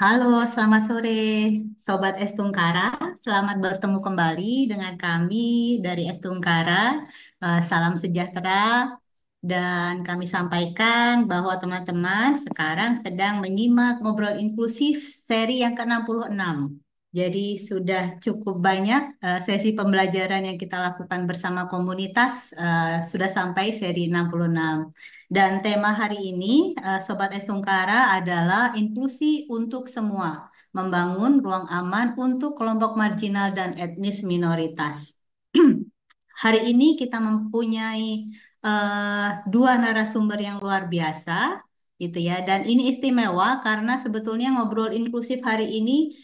Halo, selamat sore Sobat Estungkara. Selamat bertemu kembali dengan kami dari Estungkara. Salam sejahtera dan kami sampaikan bahwa teman-teman sekarang sedang menyimak Ngobrol Inklusif seri yang ke-66. Jadi sudah cukup banyak sesi pembelajaran yang kita lakukan bersama komunitas, sudah sampai seri 66. Dan tema hari ini, Sobat Estungkara, adalah inklusi untuk semua, membangun ruang aman untuk kelompok marginal dan etnis minoritas. Hari ini kita mempunyai dua narasumber yang luar biasa, gitu ya. Dan ini istimewa karena sebetulnya ngobrol inklusif hari ini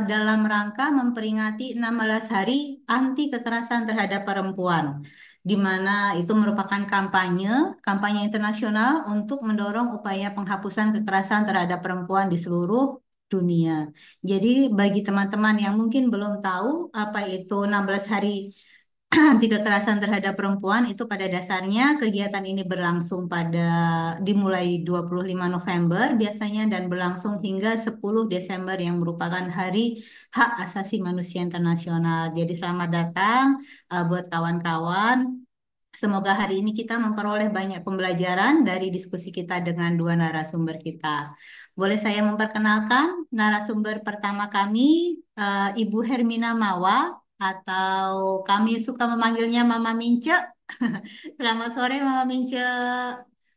dalam rangka memperingati 16 hari anti kekerasan terhadap perempuan, di mana itu merupakan kampanye internasional untuk mendorong upaya penghapusan kekerasan terhadap perempuan di seluruh dunia. Jadi bagi teman-teman yang mungkin belum tahu apa itu 16 hari anti kekerasan terhadap perempuan, itu pada dasarnya kegiatan ini berlangsung dimulai 25 November biasanya dan berlangsung hingga 10 Desember yang merupakan Hari Hak Asasi Manusia Internasional. Jadi selamat datang buat kawan-kawan. Semoga hari ini kita memperoleh banyak pembelajaran dari diskusi kita dengan dua narasumber kita. Boleh saya memperkenalkan narasumber pertama kami, Ibu Hermina Mawa, atau kami suka memanggilnya Mama Mince. Selamat sore Mama Mince.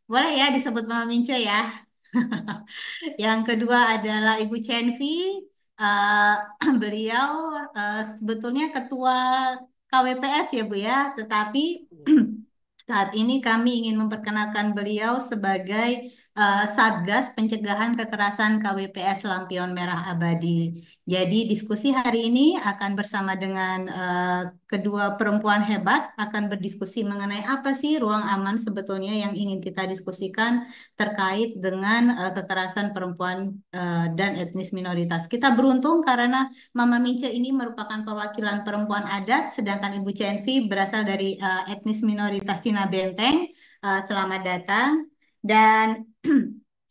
Boleh ya disebut Mama Mince ya. Yang kedua adalah Ibu Cenvi. Eh, beliau sebetulnya ketua KWPS ya Bu ya, tetapi saat ini kami ingin memperkenalkan beliau sebagai Satgas Pencegahan Kekerasan KWPS Lampion Merah Abadi. Jadi diskusi hari ini akan bersama dengan kedua perempuan hebat, akan berdiskusi mengenai apa sih ruang aman sebetulnya yang ingin kita diskusikan terkait dengan kekerasan perempuan dan etnis minoritas. Kita beruntung karena Mama Mince ini merupakan perwakilan perempuan adat, sedangkan Ibu Cenvi berasal dari etnis minoritas Cina Benteng. Selamat datang. Dan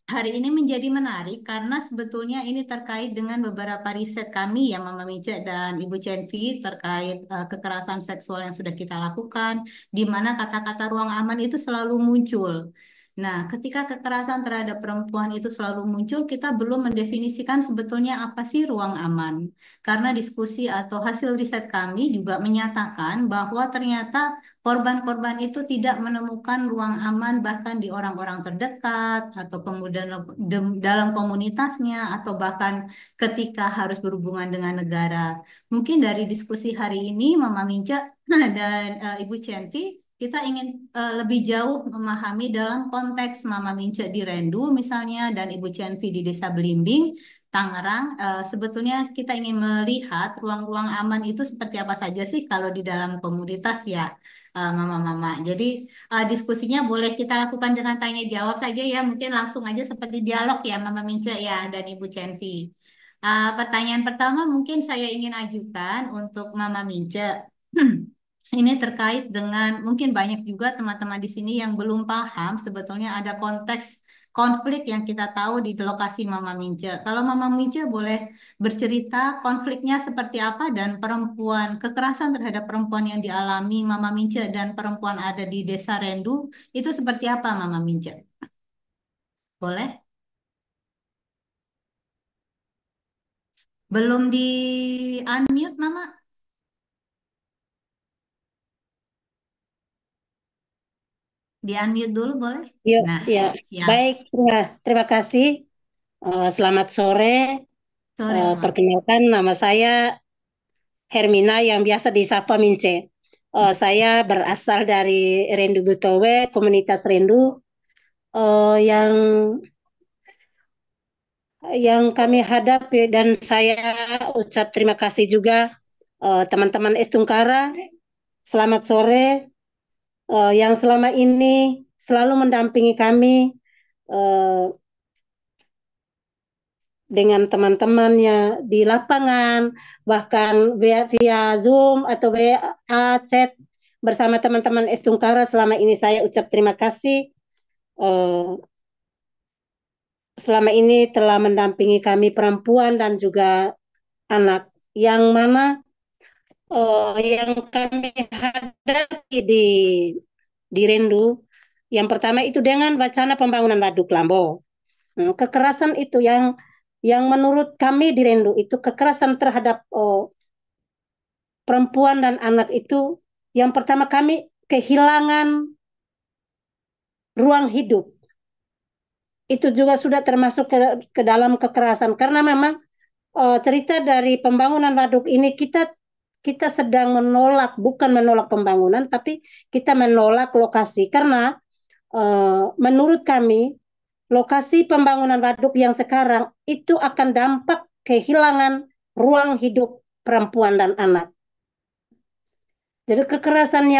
hari ini menjadi menarik karena sebetulnya ini terkait dengan beberapa riset kami ya Mama Mince dan Ibu Cenvi terkait kekerasan seksual yang sudah kita lakukan, di mana kata-kata ruang aman itu selalu muncul. Nah, ketika kekerasan terhadap perempuan itu selalu muncul, kita belum mendefinisikan sebetulnya apa sih ruang aman. Karena diskusi atau hasil riset kami juga menyatakan bahwa ternyata korban-korban itu tidak menemukan ruang aman bahkan di orang-orang terdekat atau kemudian dalam komunitasnya atau bahkan ketika harus berhubungan dengan negara. Mungkin dari diskusi hari ini, Mama Minca dan Ibu Cenvi, kita ingin lebih jauh memahami dalam konteks Mama Mince di Rendu misalnya dan Ibu Cenvi di Desa Belimbing, Tangerang. Sebetulnya kita ingin melihat ruang-ruang aman itu seperti apa saja sih kalau di dalam komunitas ya, Mama-mama. Jadi diskusinya boleh kita lakukan dengan tanya jawab saja ya, mungkin langsung aja seperti dialog ya, Mama Mince ya dan Ibu Cenvi. Pertanyaan pertama mungkin saya ingin ajukan untuk Mama Mince. Ini terkait dengan mungkin banyak juga teman-teman di sini yang belum paham sebetulnya ada konteks konflik yang kita tahu di lokasi Mama Mince. Kalau Mama Mince boleh bercerita konfliknya seperti apa dan kekerasan terhadap perempuan yang dialami Mama Mince dan perempuan ada di Desa Rendu itu seperti apa Mama Mince? Boleh? Belum di unmute Mama? Di unmute dulu boleh? Ya, Nah, ya. siap. Baik, terima kasih. Selamat sore. Sore Mama. Perkenalkan, nama saya Hermina yang biasa disapa Mince. Saya berasal dari Rendu Butowe, komunitas Rendu, yang kami hadapi dan saya ucap terima kasih juga teman-teman Estungkara. Selamat sore, yang selama ini selalu mendampingi kami. eh, dengan teman-temannya di lapangan, bahkan via Zoom atau WA chat bersama teman-teman Estungkara. Selama ini saya ucap terima kasih. Eh, selama ini telah mendampingi kami perempuan dan juga anak, yang mana yang kami hadapi di Rindu. Yang pertama itu dengan wacana pembangunan Waduk Lambo. Kekerasan itu yang menurut kami di Rindu itu kekerasan terhadap perempuan dan anak itu, yang pertama kami kehilangan ruang hidup. Itu juga sudah termasuk ke dalam kekerasan, karena memang cerita dari pembangunan waduk ini, kita kita sedang menolak, bukan menolak pembangunan, tapi kita menolak lokasi, karena menurut kami lokasi pembangunan waduk yang sekarang itu akan dampak kehilangan ruang hidup perempuan dan anak. Jadi kekerasan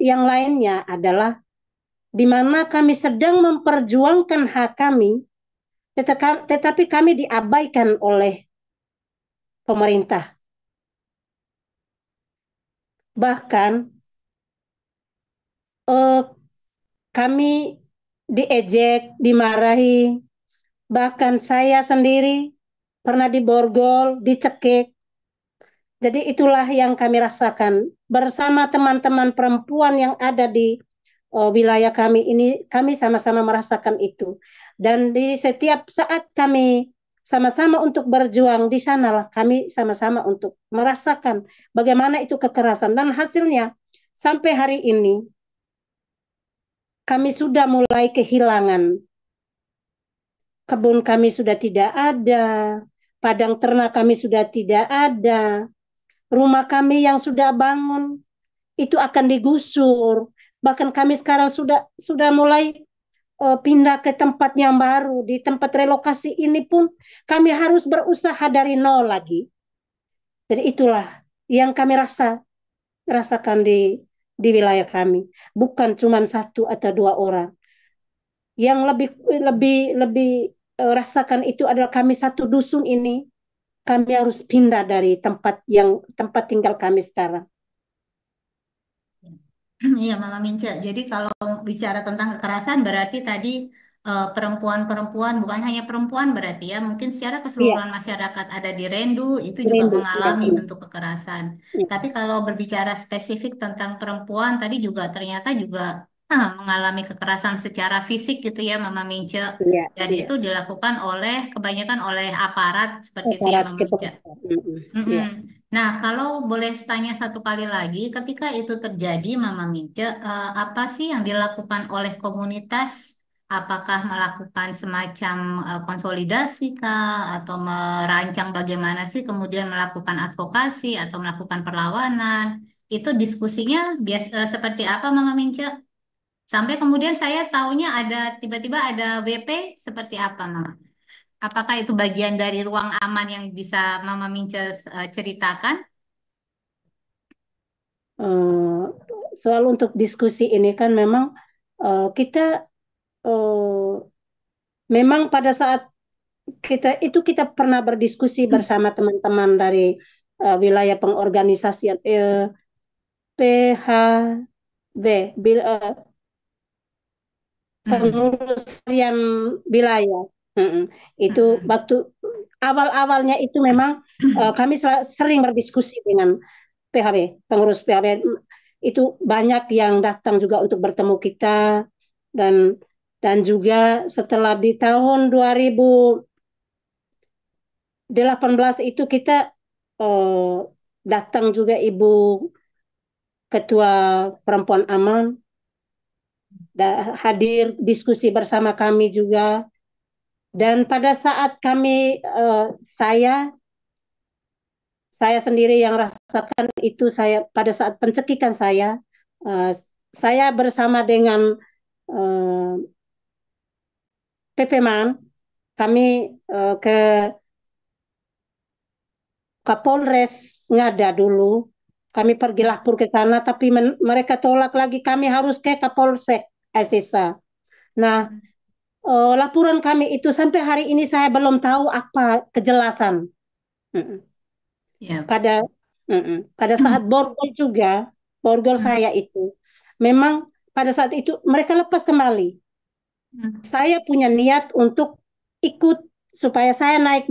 yang lainnya adalah di mana kami sedang memperjuangkan hak kami, tetapi kami diabaikan oleh pemerintah. Bahkan eh, kami diejek, dimarahi, bahkan saya sendiri pernah diborgol, dicekik. Jadi itulah yang kami rasakan bersama teman-teman perempuan yang ada di wilayah kami ini. Kami sama-sama merasakan itu. Dan di setiap saat kami sama-sama untuk berjuang di sanalah kami sama-sama untuk merasakan bagaimana itu kekerasan. Dan hasilnya sampai hari ini kami sudah mulai kehilangan. Kebun kami sudah tidak ada, padang ternak kami sudah tidak ada, rumah kami yang sudah bangun itu akan digusur. Bahkan kami sekarang sudah mulai pindah ke tempat yang baru. Di tempat relokasi ini pun kami harus berusaha dari nol lagi. Jadi itulah yang kami rasakan di wilayah kami. Bukan cuma satu atau dua orang. Yang lebih lebih lebih rasakan itu adalah kami satu dusun ini. Kami harus pindah dari tempat tinggal kami sekarang. Iya, Mama Mince. Jadi kalau bicara tentang kekerasan berarti tadi perempuan-perempuan, bukan hanya perempuan berarti ya, mungkin secara Iya, keseluruhan masyarakat ada di Rendu itu juga rindu. Iya, mengalami benar. bentuk kekerasan. Iya, Tapi kalau berbicara spesifik tentang perempuan tadi juga ternyata juga mengalami kekerasan secara fisik gitu ya, Mama Mince. iya, Dan iya. itu dilakukan oleh kebanyakan oleh aparat seperti itu ya, Aparat Mama Mince. kepolisian. Mm-mm. Iya. Nah, kalau boleh tanya satu kali lagi, ketika itu terjadi, Mama Mince, apa sih yang dilakukan oleh komunitas? Apakah melakukan semacam konsolidasi kah, atau merancang bagaimana sih kemudian melakukan advokasi atau melakukan perlawanan? Itu diskusinya seperti apa, Mama Mince? Sampai kemudian saya taunya ada tiba-tiba ada WP seperti apa, Mama? Apakah itu bagian dari ruang aman yang bisa Mama Mince ceritakan? Eh, Soal untuk diskusi ini kan memang kita eh, memang pada saat kita pernah berdiskusi bersama teman-teman dari wilayah pengorganisasian PHB, Hmm. pengurus harian wilayah. Mm-mm. Itu Hmm. waktu awal-awalnya itu memang kami sering berdiskusi dengan PHB, pengurus PHB itu banyak yang datang juga untuk bertemu kita, dan juga setelah di tahun 2018 itu kita eh, datang juga Ibu Ketua Perempuan Aman, hadir diskusi bersama kami juga. Dan pada saat kami saya sendiri yang rasakan itu, saya pada saat pencekikan eh, saya bersama dengan eh, PP-Man, kami ke Kapolres Ngada dulu. Kami pergi lapor ke sana, tapi mereka tolak lagi. Kami harus ke Kapolsek Asisa. Nah, laporan kami itu sampai hari ini saya belum tahu apa kejelasan. Mm-mm. Ya. Pada pada saat borgol juga, borgol saya itu, memang pada saat itu mereka lepas kembali. Saya punya niat untuk ikut supaya saya naik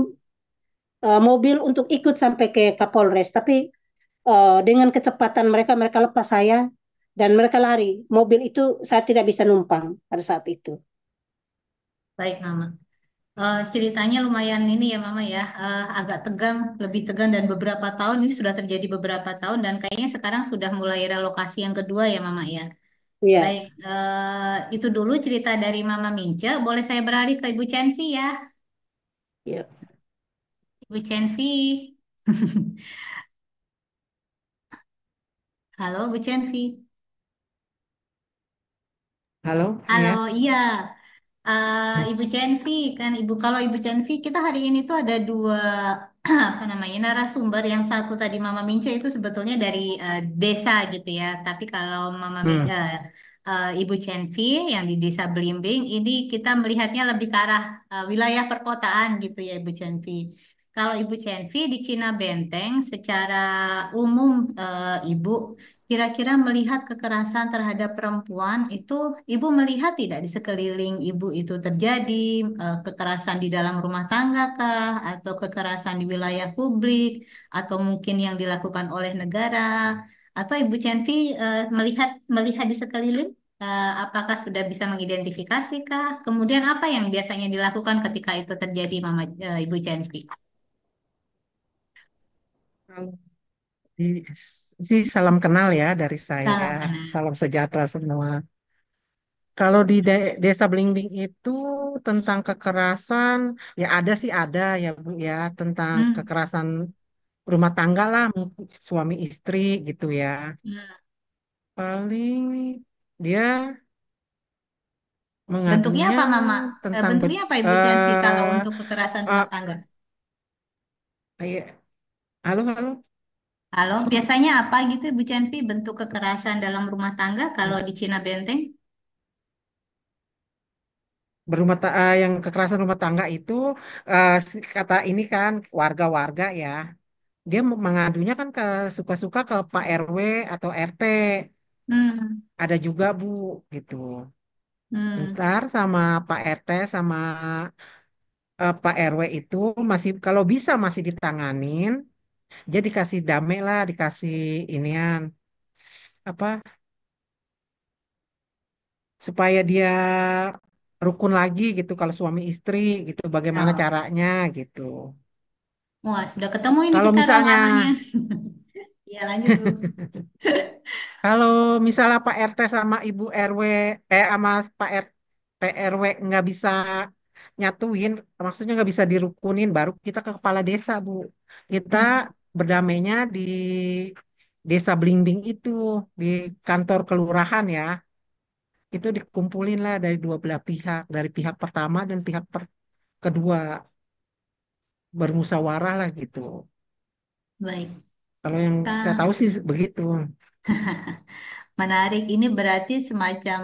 mobil untuk ikut sampai ke Kapolres. Tapi dengan kecepatan mereka, mereka lepas saya dan mereka lari. Mobil itu saya tidak bisa numpang pada saat itu. Baik, Mama. Ceritanya lumayan ini ya, Mama ya. Agak tegang, lebih tegang dan beberapa tahun ini sudah terjadi beberapa tahun dan kayaknya sekarang sudah mulai relokasi yang kedua ya, Mama ya. Iya, Baik, itu dulu cerita dari Mama Mince. Boleh saya beralih ke Ibu Cenvi ya, iya. Ibu Cenvi. Halo, Bu Cenvi. Halo, Halo, iya. iya. Ibu Cenvi, kan Ibu kalau Ibu Cenvi kita hari ini tuh ada dua apa namanya narasumber. Yang satu tadi Mama Mince itu sebetulnya dari desa gitu ya. Tapi kalau Hmm. Ibu Cenvi yang di Desa Belimbing ini kita melihatnya lebih ke arah wilayah perkotaan gitu ya Ibu Cenvi. Kalau Ibu Cenvi di Cina Benteng secara umum Ibu kira-kira melihat kekerasan terhadap perempuan itu, Ibu melihat tidak di sekeliling Ibu itu terjadi kekerasan di dalam rumah tangga kah, atau kekerasan di wilayah publik, atau mungkin yang dilakukan oleh negara, atau Ibu Cenvi melihat melihat di sekeliling, apakah sudah bisa mengidentifikasi kah? Kemudian apa yang biasanya dilakukan ketika itu terjadi, Ibu Cenvi? Kalau di- salam kenal ya dari saya. Salam kenal. Salam sejahtera semua. Kalau di Desa Belimbing itu tentang kekerasan, ya ada sih ada ya Bu ya, tentang Hmm, kekerasan rumah tangga lah, suami istri gitu ya. hmm. Paling dia Bentuknya mengadunya apa, Mama? tentang Bentuknya apa, Ibu Cenvi, kalau eh untuk kekerasan rumah eh, tangga? halo halo. Halo, biasanya apa gitu, Ibu Cenvi, bentuk kekerasan dalam rumah tangga kalau di Cina Benteng? Yang kekerasan rumah tangga itu kata ini kan warga-warga ya, dia mengadunya kan suka-suka ke Pak RW atau RT, Hmm, ada juga Bu gitu. hmm, Ntar sama Pak RT sama Pak RW itu masih kalau bisa masih ditanganin, dia dikasih damai lah, dikasih inian apa supaya dia rukun lagi gitu kalau suami istri gitu, bagaimana oh. caranya gitu. Wah, sudah ketemu ini Kalau kita ruang misalnya amannya. Iya, lanjut, Bu. Kalau misalnya Pak RT sama Ibu RW, sama Pak RT RW nggak bisa nyatuin, maksudnya nggak bisa dirukunin, baru kita ke kepala desa, Bu. Kita Hmm, berdamainya di desa Blimbing itu, di kantor kelurahan ya. Itu dikumpulin lah dari dua belah pihak, dari pihak pertama dan pihak kedua, bermusyawarah lah gitu. baik. Kalau yang saya tahu Kak, sih begitu. menarik. Ini berarti semacam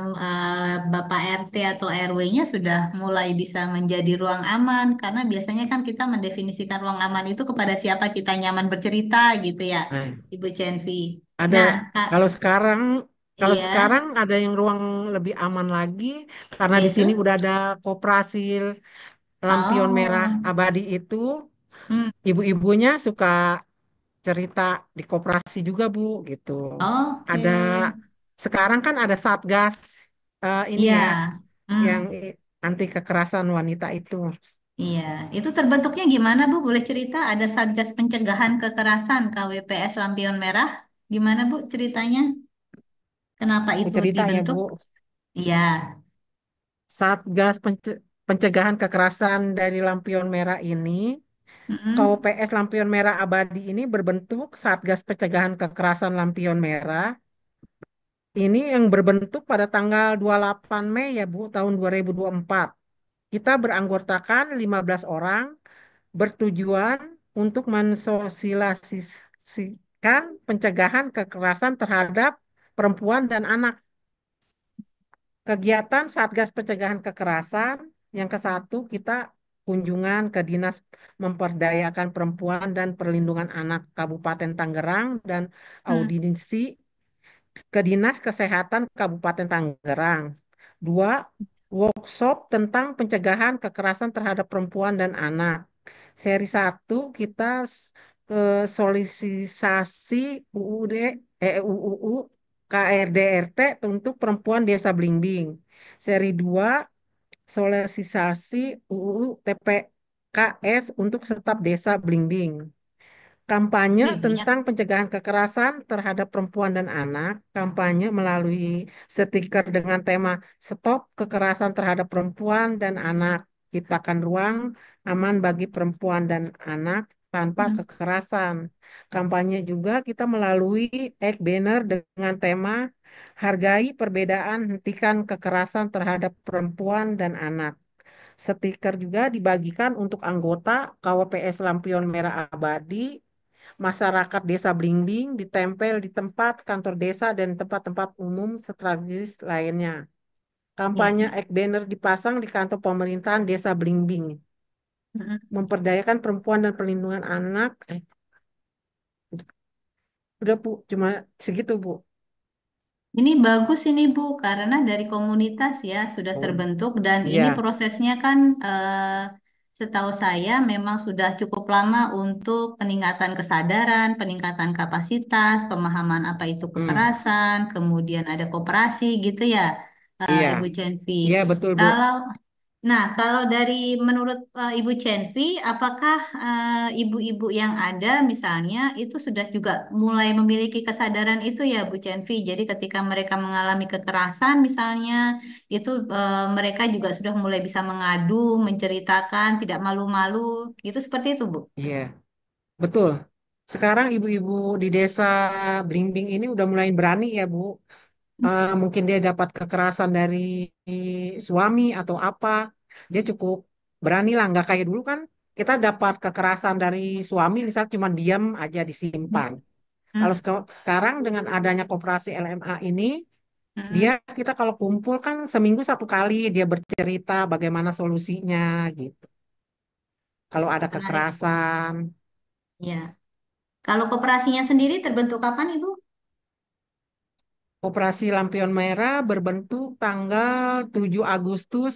Bapak RT atau RW-nya sudah mulai bisa menjadi ruang aman, karena biasanya kan kita mendefinisikan ruang aman itu kepada siapa kita nyaman bercerita gitu ya, Nah, Ibu Cenvi. ada Nah, Kak, kalau sekarang kalau iya, sekarang ada yang ruang lebih aman lagi karena di yaitu, sini udah ada koperasi lampion merah oh, abadi itu, hmm, ibu-ibunya suka cerita di koperasi juga Bu gitu. oke, Ada sekarang kan ada Satgas ini iya, ya yang hmm, anti kekerasan wanita itu. iya. Itu terbentuknya gimana, Bu? Boleh cerita? Ada Satgas Pencegahan Kekerasan KWPS Lampion Merah. Gimana, Bu, ceritanya? Kenapa Aku itu cerita ya dibentuk? Bu, Iya. Satgas Pencegahan Kekerasan dari Lampion Merah ini, Mm-mm. KOPS Lampion Merah Abadi ini berbentuk Satgas Pencegahan Kekerasan Lampion Merah. Ini yang berbentuk pada tanggal 28 Mei ya Bu, tahun 2024. Kita beranggotakan 15 orang bertujuan untuk mensosialisasikan pencegahan kekerasan terhadap perempuan dan anak. Kegiatan Satgas Pencegahan Kekerasan yang ke satu kita kunjungan ke Dinas Memperdayakan Perempuan dan Perlindungan Anak Kabupaten Tangerang dan Hmm. audiensi ke Dinas Kesehatan Kabupaten Tangerang. Dua, workshop tentang pencegahan kekerasan terhadap perempuan dan anak. Seri 1 kita ke solisisasi UUD, UUU KRDRT untuk perempuan Desa Blimbing. Seri 2 solisisasi UUU TPKS untuk staf Desa Blimbing. Kampanye Wih, banyak. tentang pencegahan kekerasan terhadap perempuan dan anak, kampanye melalui stiker dengan tema Stop Kekerasan Terhadap Perempuan dan Anak, ciptakan ruang aman bagi perempuan dan anak tanpa Hmm, kekerasan. Kampanye juga kita melalui egg banner dengan tema Hargai Perbedaan, Hentikan Kekerasan Terhadap Perempuan dan Anak. Stiker juga dibagikan untuk anggota KWPS Lampion Merah Abadi, masyarakat desa Blimbing, ditempel di tempat kantor desa dan tempat-tempat umum strategis lainnya. ya. Kampanye Ek Banner dipasang di kantor pemerintahan desa Blimbing, Hmm. memperdayakan perempuan dan perlindungan anak. Udah Bu, cuma segitu Bu. Ini bagus ini Bu, karena dari komunitas ya sudah Oh, terbentuk dan ini iya, prosesnya kan setahu saya memang sudah cukup lama untuk peningkatan kesadaran, peningkatan kapasitas, pemahaman apa itu hmm, kekerasan, kemudian ada koperasi gitu ya, iya, Ibu Cenvi. iya betul Bu. Kalau Nah, kalau dari menurut Ibu Cenvi, apakah ibu-ibu yang ada misalnya itu sudah juga mulai memiliki kesadaran itu ya Bu Cenvi. Jadi ketika mereka mengalami kekerasan misalnya, itu mereka juga sudah mulai bisa mengadu, menceritakan, tidak malu-malu, gitu seperti itu Bu. Iya, betul. Sekarang ibu-ibu di desa Blimbing ini udah mulai berani ya Bu. Mungkin dia dapat kekerasan dari suami atau apa, dia cukup berani lah, nggak kayak dulu kan kita dapat kekerasan dari suami misal cuma diam aja disimpan. Kalau Hmm, sekarang dengan adanya koperasi LMA ini, dia hmm, kita kalau kumpul kan seminggu 1 kali dia bercerita bagaimana solusinya gitu. Kalau ada menarik. kekerasan, Ya. Kalau koperasinya sendiri terbentuk kapan Ibu? Operasi Lampion Merah berbentuk tanggal 7 Agustus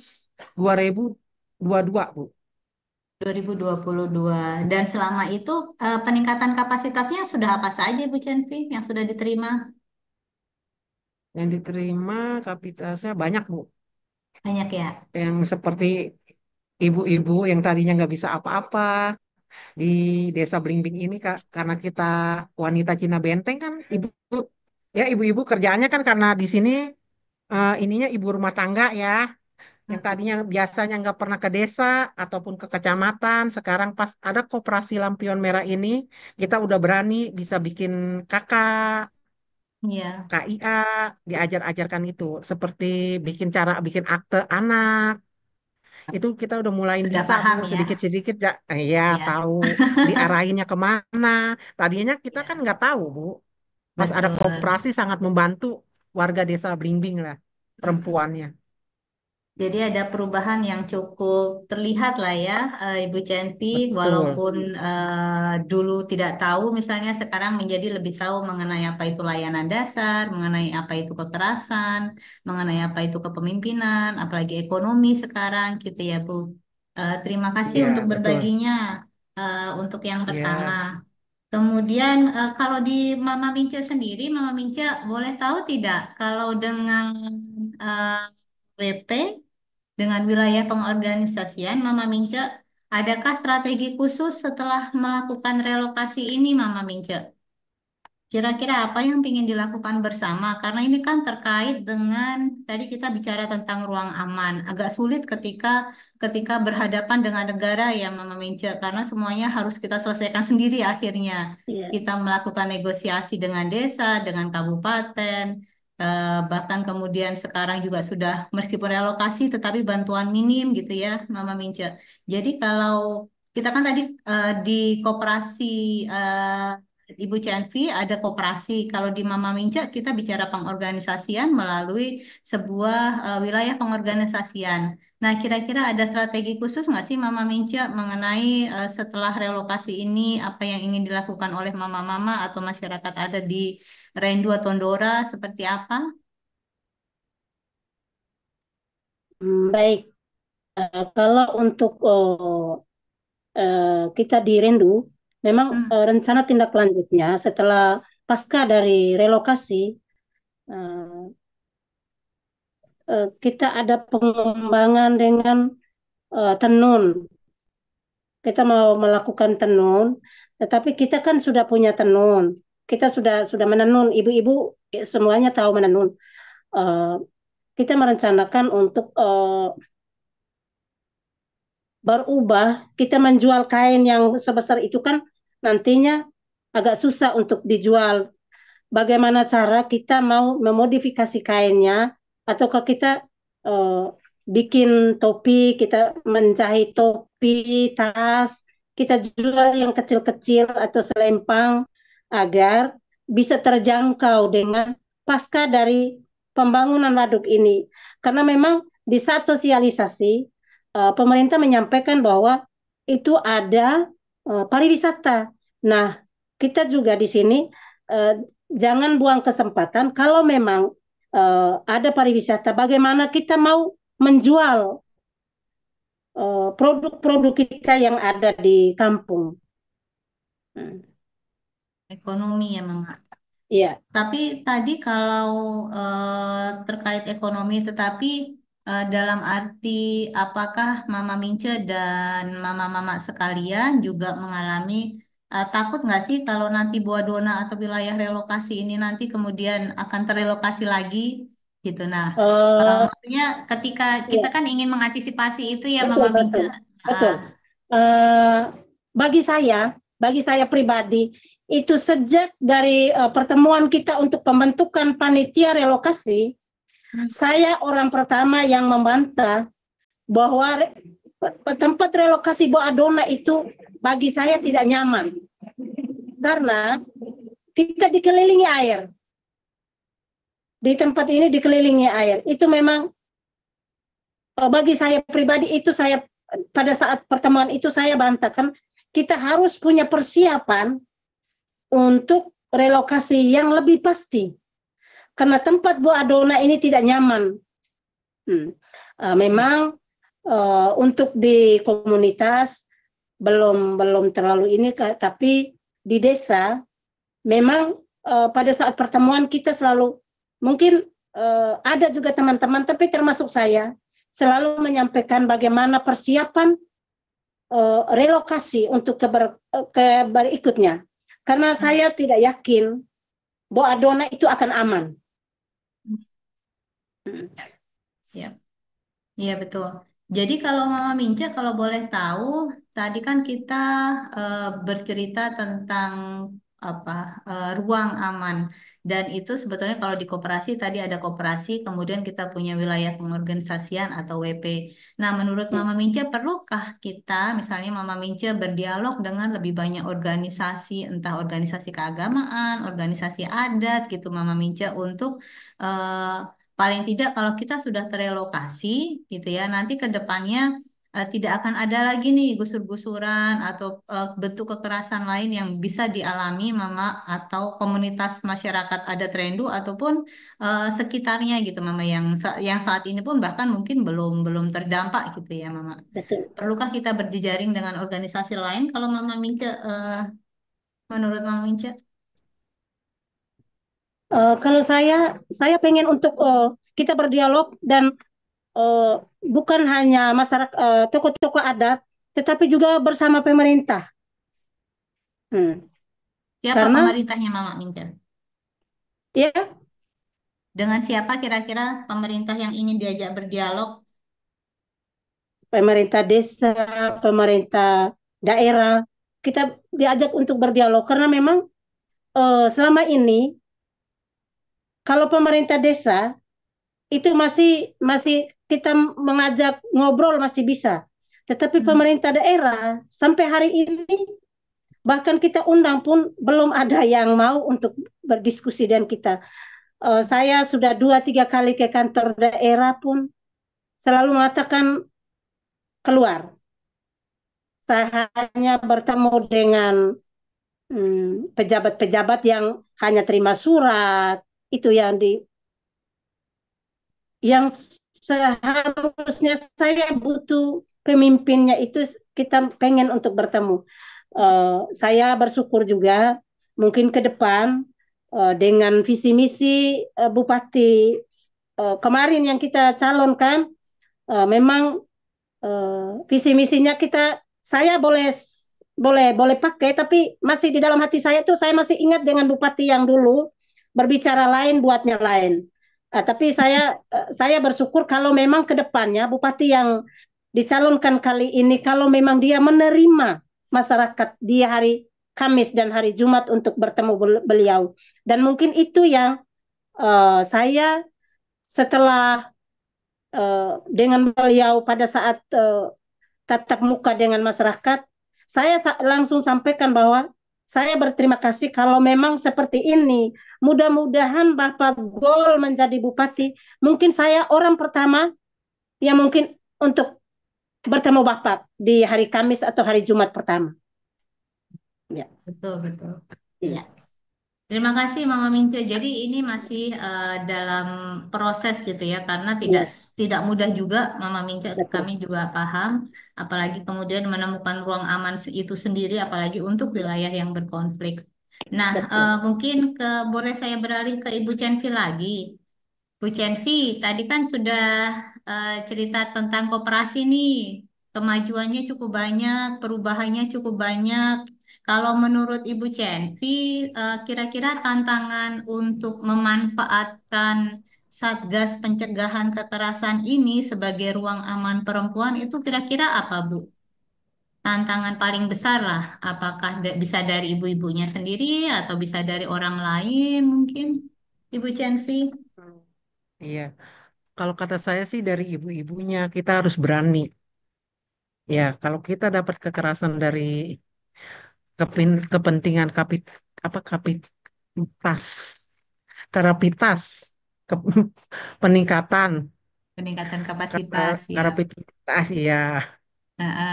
2022, Bu. 2022. Dan selama itu peningkatan kapasitasnya sudah apa saja Ibu Cenvi yang sudah diterima? Yang diterima kapasitasnya banyak, Bu. Banyak ya. Yang seperti ibu-ibu yang tadinya nggak bisa apa-apa di desa Blimbing ini, Kak, karena kita wanita Cina Benteng kan, ibu-ibu kerjaannya kan karena di sini ininya ibu rumah tangga ya, yang Mm, tadinya biasanya nggak pernah ke desa ataupun ke kecamatan, sekarang pas ada koperasi Lampion Merah ini, kita udah berani bisa bikin kakak, iya, KIA, diajar-ajarkan itu, seperti cara bikin akte anak. Itu kita udah mulain sudah bisa Bu, paham ya. sedikit-sedikit ya, ya Iya, tahu diarahinnya kemana. Tadinya kita kan iya, nggak tahu Bu, pas ada betul. koperasi sangat membantu warga desa Blimbing lah, Mm. perempuannya. Jadi ada perubahan yang cukup terlihat lah ya, Ibu Cenpi, Betul, walaupun dulu tidak tahu, misalnya sekarang menjadi lebih tahu mengenai apa itu layanan dasar, mengenai apa itu kekerasan, mengenai apa itu kepemimpinan, apalagi ekonomi sekarang gitu ya Bu. Terima kasih untuk ya betul, berbaginya. Untuk yang pertama. ya. Kemudian kalau di Mama Mince sendiri, Mama Mince boleh tahu tidak kalau dengan eh, WP, dengan wilayah pengorganisasian Mama Mince, adakah strategi khusus setelah melakukan relokasi ini Mama Mince? Kira-kira apa yang ingin dilakukan bersama? Karena ini kan terkait dengan tadi kita bicara tentang ruang aman. Agak sulit ketika ketika berhadapan dengan negara ya, Mama Mince, karena semuanya harus kita selesaikan sendiri akhirnya. Iya, Kita melakukan negosiasi dengan desa, dengan kabupaten, bahkan kemudian sekarang juga sudah meskipun relokasi, tetapi bantuan minim gitu ya, Mama Mince. Jadi kalau kita kan tadi di koperasi Ibu Cianfi ada koperasi. Kalau di Mama Minca kita bicara pengorganisasian melalui sebuah wilayah pengorganisasian. Nah, kira-kira ada strategi khusus nggak sih Mama Minca mengenai setelah relokasi ini apa yang ingin dilakukan oleh mama-mama atau masyarakat ada di Rendu atau Tondora seperti apa? Baik. Kalau untuk kita di Rendu, memang Hmm, rencana tindak lanjutnya setelah pasca dari relokasi, eh, kita ada pengembangan dengan tenun. Kita mau melakukan tenun, tetapi kita kan sudah punya tenun. Kita sudah menenun. Ibu-ibu semuanya tahu menenun. Eh, kita merencanakan untuk berubah, kita menjual kain yang sebesar itu kan nantinya agak susah untuk dijual. Bagaimana cara kita mau memodifikasi kainnya, ataukah kita eh, bikin topi, kita menjahit topi, tas, kita jual yang kecil-kecil atau selempang agar bisa terjangkau dengan pasca dari pembangunan waduk ini. Karena memang di saat sosialisasi, pemerintah menyampaikan bahwa itu ada pariwisata. Nah, kita juga di sini eh, jangan buang kesempatan kalau memang ada pariwisata, bagaimana kita mau menjual produk-produk kita yang ada di kampung. Hmm. ekonomi ya, Mama. Iya. Tapi tadi kalau terkait ekonomi, tetapi dalam arti apakah Mama Mince dan Mama-mama sekalian juga mengalami takut nggak sih kalau nanti Buadona atau wilayah relokasi ini nanti kemudian akan terrelokasi lagi gitu. Nah, Eh, maksudnya ketika kita iya, kan ingin mengantisipasi itu ya betul, Mama Mince. betul, Ah, betul. Eh, bagi saya pribadi, itu sejak dari pertemuan kita untuk pembentukan panitia relokasi, hmm, saya orang pertama yang membantah bahwa tempat relokasi Boadona itu bagi saya tidak nyaman karena kita dikelilingi air. Di tempat ini dikelilingi air. Itu memang bagi saya pribadi itu saya pada saat pertemuan itu saya bantahkan kita harus punya persiapan untuk relokasi yang lebih pasti karena tempat Boadona ini tidak nyaman. Hmm. ya. Memang untuk di komunitas belum belum terlalu ini, tapi di desa memang pada saat pertemuan kita selalu mungkin ada juga teman-teman, tapi termasuk saya selalu menyampaikan bagaimana persiapan relokasi untuk ke berikutnya. Karena Hmm, saya tidak yakin bahwa Adona itu akan aman. ya, siap. Iya betul. Jadi kalau Mama Minca, kalau boleh tahu, tadi kan kita bercerita tentang apa ruang aman dan itu sebetulnya kalau di koperasi tadi ada koperasi, kemudian kita punya wilayah pengorganisasian atau WP. Nah, menurut Mama Minca, perlukah kita, misalnya Mama Minca berdialog dengan lebih banyak organisasi, entah organisasi keagamaan, organisasi adat gitu, Mama Minca untuk paling tidak kalau kita sudah terelokasi gitu ya, nanti ke depannya tidak akan ada lagi nih gusur-gusuran atau bentuk kekerasan lain yang bisa dialami Mama atau komunitas masyarakat adat Rendu ataupun sekitarnya gitu Mama yang saat ini pun bahkan mungkin belum belum terdampak gitu ya Mama. Betul. Perlukah kita berjejaring dengan organisasi lain kalau Mama Mince menurut Mama Mince? Kalau saya pengen untuk kita berdialog dan eh, bukan hanya masyarakat tokoh-tokoh adat, tetapi juga bersama pemerintah. Hmm. Siapa Karena pemerintahnya Mama Mince? ya Dengan siapa kira-kira pemerintah yang ingin diajak berdialog? pemerintah desa, pemerintah daerah, kita diajak untuk berdialog karena memang selama ini kalau pemerintah desa itu masih masih kita mengajak ngobrol masih bisa. Tetapi Hmm. pemerintah daerah sampai hari ini bahkan kita undang pun belum ada yang mau untuk berdiskusi dengan kita. Saya sudah 2-3 kali ke kantor daerah pun selalu mengatakan keluar. Saya hanya bertemu dengan pejabat-pejabat yang hanya terima surat, itu yang di yang seharusnya saya butuh pemimpinnya itu kita pengen untuk bertemu. Saya bersyukur juga mungkin ke depan dengan visi misi Bupati kemarin yang kita calonkan memang visi misinya saya boleh pakai tapi masih di dalam hati saya tuh saya masih ingat dengan bupati yang dulu berbicara lain buatnya lain. Tapi saya bersyukur kalau memang ke depannya bupati yang dicalonkan kali ini kalau memang dia menerima masyarakat di hari Kamis dan hari Jumat untuk bertemu beliau, dan mungkin itu yang saya setelah dengan beliau pada saat tatap muka dengan masyarakat, saya langsung sampaikan bahwa saya berterima kasih kalau memang seperti ini. Mudah-mudahan Bapak Gol menjadi bupati. Mungkin saya orang pertama yang mungkin untuk bertemu Bapak di hari Kamis atau hari Jumat pertama. Ya. Betul, betul. Ya. Ya. Terima kasih Mama Mince. Jadi ini masih dalam proses gitu ya, karena tidak Ya. tidak mudah juga Mama Mince. Kami Betul. juga paham, apalagi kemudian menemukan ruang aman itu sendiri, apalagi untuk wilayah yang berkonflik. Nah, Betul. mungkin boleh saya beralih ke Ibu Cenvi lagi. Bu Cenvi, tadi kan sudah cerita tentang koperasi nih. Kemajuannya cukup banyak, perubahannya cukup banyak. Kalau menurut Ibu Cenvi, kira-kira tantangan untuk memanfaatkan Satgas Pencegahan Kekerasan ini sebagai ruang aman perempuan itu kira-kira apa, Bu? Tantangan paling besar lah. Apakah bisa dari ibu-ibunya sendiri atau bisa dari orang lain mungkin, Ibu Cenvi? Hmm. Iya, kalau kata saya sih dari ibu-ibunya kita harus berani. Ya, kalau kita dapat kekerasan dari kepentingan kapitas, karapitas, ke, peningkatan Peningkatan kata kapasitas ya. karapitas ya.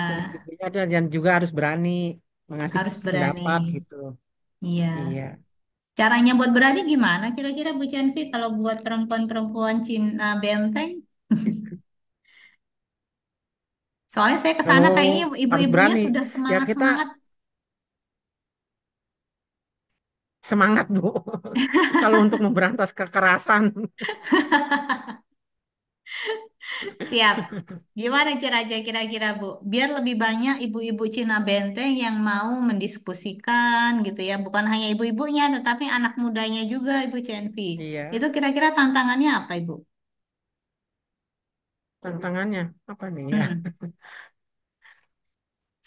Dari Nah, ibunya dan juga harus berani mengasih harus berani. pendapat gitu. Iya. Iya. Caranya buat berani gimana kira-kira Bu Canvi kalau buat perempuan-perempuan Cina benteng? Soalnya saya ke Kalau sana kayaknya harus ibu-ibunya berani, sudah ya kita semangat-semangat. semangat Bu. Kalau untuk memberantas kekerasan. Siap. Gimana caranya kira-kira Bu? Biar lebih banyak ibu-ibu Cina benteng yang mau mendiskusikan gitu ya. Bukan hanya ibu-ibunya, tetapi anak mudanya juga Ibu Canvi. Iya, Itu kira-kira tantangannya apa Ibu? tantangannya apa nih ya? Hmm.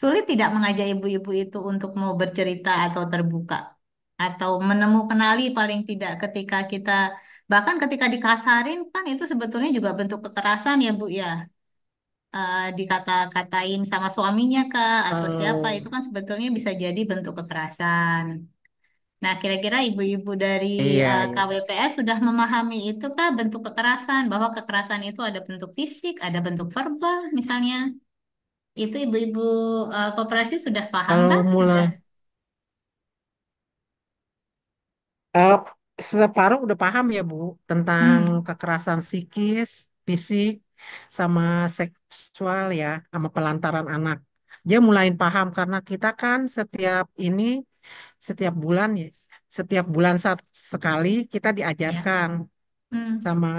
Sulit tidak mengajak ibu-ibu itu untuk mau bercerita atau terbuka atau kenali paling tidak ketika kita bahkan ketika dikasarin kan itu sebetulnya juga bentuk kekerasan ya Bu ya. Dikata-katain sama suaminya kah atau siapa Kalau itu kan sebetulnya bisa jadi bentuk kekerasan. Nah, kira-kira ibu-ibu dari iya, iya. KWPS sudah memahami itu kah bentuk kekerasan bahwa kekerasan itu ada bentuk fisik, ada bentuk verbal misalnya. Itu ibu-ibu koperasi sudah paham Kalau kah? mulai Sudah. eh, separuh udah paham ya Bu tentang Hmm, kekerasan psikis, fisik, sama seksual ya, sama pelantaran anak. Dia mulai paham karena kita kan setiap bulan ya, setiap bulan sekali kita ya. diajarkan Hmm, sama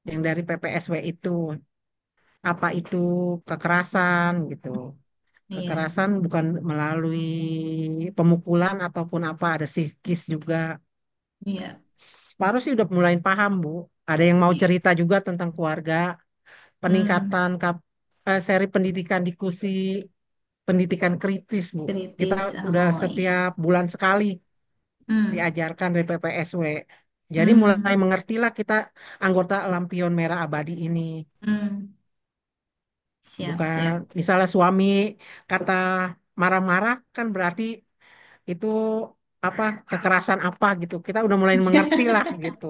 yang dari PPSW itu apa itu kekerasan gitu. iya, Kekerasan bukan melalui pemukulan ataupun apa, ada psikis juga. iya, Separuh sih udah mulai paham, Bu. Ada yang mau iya. cerita juga tentang keluarga, Hmm, peningkatan seri pendidikan diskusi, pendidikan kritis, Bu. Kita kritis. udah Oh, iya. setiap bulan sekali Hmm, diajarkan dari PPSW. Jadi hmm, mulai hmm, mengertilah kita anggota Lampion Merah Abadi ini. hmm. Siap, Bukan siap. misalnya suami kata marah-marah kan berarti itu apa kekerasan apa gitu. Kita udah mulai mengerti lah gitu.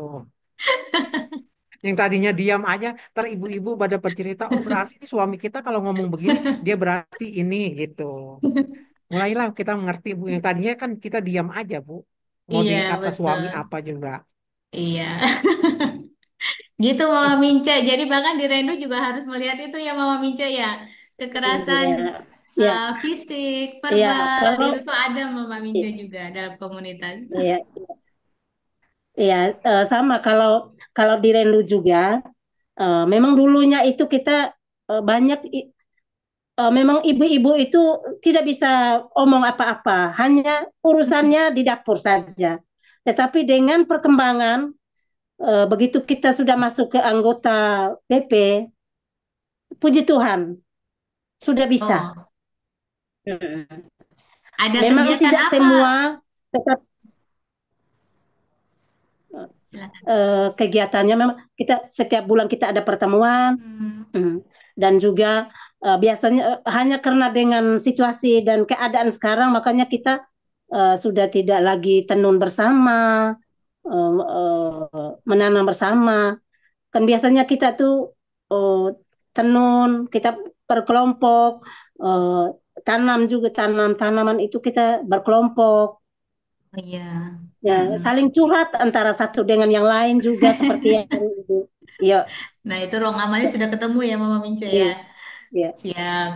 Yang tadinya diam aja, ntar ibu-ibu pada bercerita, oh berarti ini suami kita kalau ngomong begini, dia berarti ini gitu. Mulailah kita mengerti, Bu. Yang tadinya kan kita diam aja, Bu. Mau Iya, dikata suami betul. apa juga. Iya. Gitu Mama Mince. Jadi bahkan di Rendu juga harus melihat itu ya Mama Mince ya. Kekerasan Iya, ya, fisik, iya. verbal Kalau itu tuh ada Mama Mince juga dalam komunitas. iya, iya, sama. Kalau kalau di Rendu juga, memang dulunya itu kita banyak memang ibu-ibu itu tidak bisa omong apa-apa, hanya urusannya di dapur saja. Tetapi dengan perkembangan, begitu kita sudah masuk ke anggota BP, puji Tuhan, sudah bisa. Oh, Mm. ada Memang kegiatan tidak apa? semua, tetap Silakan. kegiatannya memang kita setiap bulan kita ada pertemuan. Hmm. Dan juga biasanya hanya karena dengan situasi dan keadaan sekarang makanya kita sudah tidak lagi tenun bersama, menanam bersama. Kan biasanya kita tuh tenun, kita berkelompok, eh, tanam juga tanam tanaman itu kita berkelompok. Oh iya. Ya, Mm-mm. saling curhat antara satu dengan yang lain juga seperti yang itu. Ya, Nah, itu ruang amalnya sudah ketemu ya Mama Mince ya. iya, iya. Siap.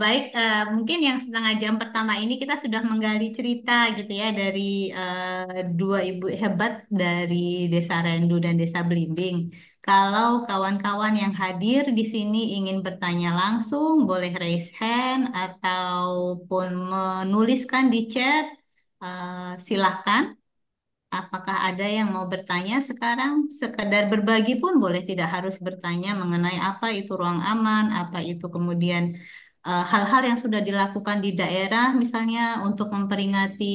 Baik, mungkin yang setengah jam pertama ini kita sudah menggali cerita gitu ya dari dua ibu hebat dari Desa Rendu dan Desa Belimbing. Kalau kawan-kawan yang hadir di sini ingin bertanya langsung, boleh raise hand ataupun menuliskan di chat. Silahkan. Apakah ada yang mau bertanya sekarang? Sekedar berbagi pun boleh, tidak harus bertanya mengenai apa itu ruang aman, apa itu kemudian hal-hal yang sudah dilakukan di daerah, misalnya untuk memperingati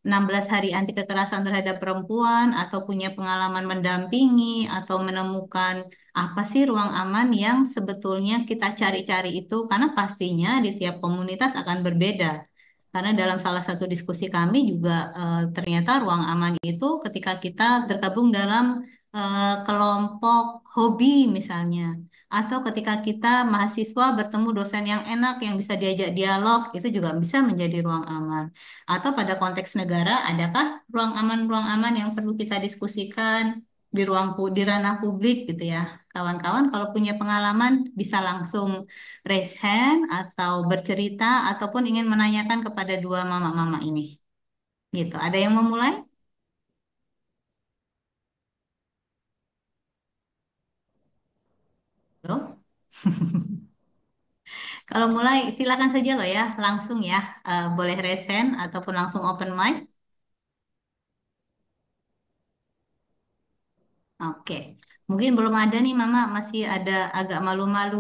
16 Hari Anti Kekerasan Terhadap Perempuan, atau punya pengalaman mendampingi, atau menemukan apa sih ruang aman yang sebetulnya kita cari-cari itu, karena pastinya di tiap komunitas akan berbeda. Karena dalam salah satu diskusi kami juga ternyata ruang aman itu ketika kita tergabung dalam kelompok hobi misalnya, atau ketika kita mahasiswa bertemu dosen yang enak yang bisa diajak dialog, itu juga bisa menjadi ruang aman. Atau pada konteks negara, adakah ruang aman yang perlu kita diskusikan di di ranah publik gitu ya. Kawan-kawan kalau punya pengalaman bisa langsung raise hand atau bercerita ataupun ingin menanyakan kepada dua mama-mama ini. Gitu. Ada yang mau mulai? Loh? Kalau mulai silakan saja loh ya, langsung ya. Boleh raise hand ataupun langsung open mic. Oke, mungkin belum ada nih Mama, masih ada agak malu-malu.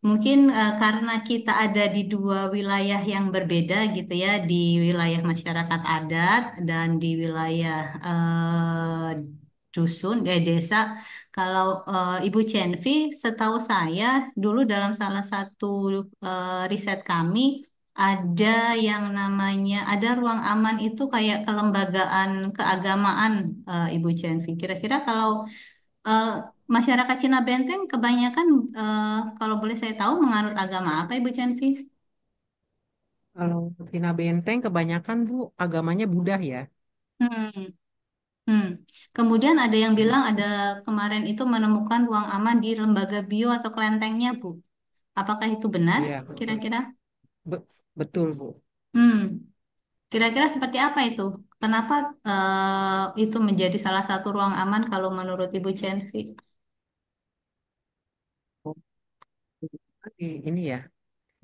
Mungkin karena kita ada di dua wilayah yang berbeda gitu ya, di wilayah masyarakat adat dan di wilayah dusun, desa. Kalau Ibu Cenvi, setahu saya dulu dalam salah satu riset kami ada yang namanya ada ruang aman itu kayak kelembagaan keagamaan Ibu Cenvi. Kira-kira kalau Eh, masyarakat Cina Benteng kebanyakan kalau boleh saya tahu menganut agama apa Ibu Chanvi? Kalau Cina Benteng kebanyakan Bu agamanya Buddha ya. Hmm, hmm. Kemudian ada yang bilang ada kemarin itu menemukan ruang aman di lembaga bio atau kelentengnya Bu. Apakah itu benar Iya, betul. kira-kira? Be- betul Bu. Hmm, kira-kira seperti apa itu? Kenapa itu menjadi salah satu ruang aman kalau menurut Ibu Chanvi? Oh, ini ya.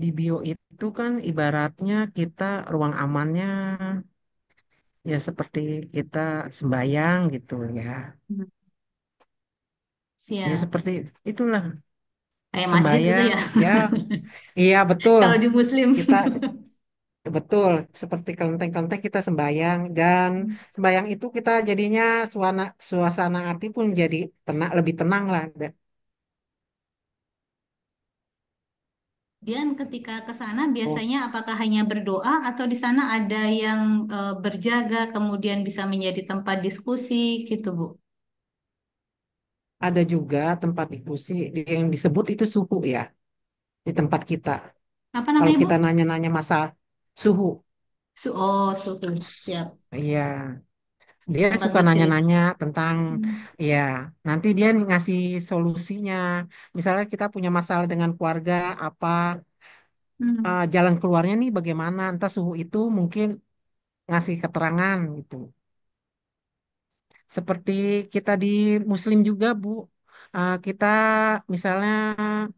Di bio itu kan ibaratnya kita ruang amannya ya seperti kita sembayang gitu ya. Hmm, Ya siap. seperti itulah Kayak masjid gitu sembayang ya. ya. Iya betul. Kalau di Muslim. Kita betul seperti kelenteng-kelenteng kita sembayang dan sembayang itu kita jadinya suasana hati pun jadi tenang lebih tenang lah. Kemudian ketika ke sana Oh, biasanya apakah hanya berdoa atau di sana ada yang berjaga kemudian bisa menjadi tempat diskusi gitu Bu? ada juga tempat diskusi yang disebut itu suhu ya di tempat kita. Apa Kalau namanya Bu? kita nanya-nanya masalah suhu, Oh, suhu. Siap. iya. Dia tempat suka bercerita. nanya-nanya tentang, Hmm. ya, nanti dia ngasih solusinya. Misalnya kita punya masalah dengan keluarga, apa Hmm. jalan keluarnya nih bagaimana? Entah suhu itu mungkin ngasih keterangan gitu. Seperti kita di Muslim juga, Bu. Kita misalnya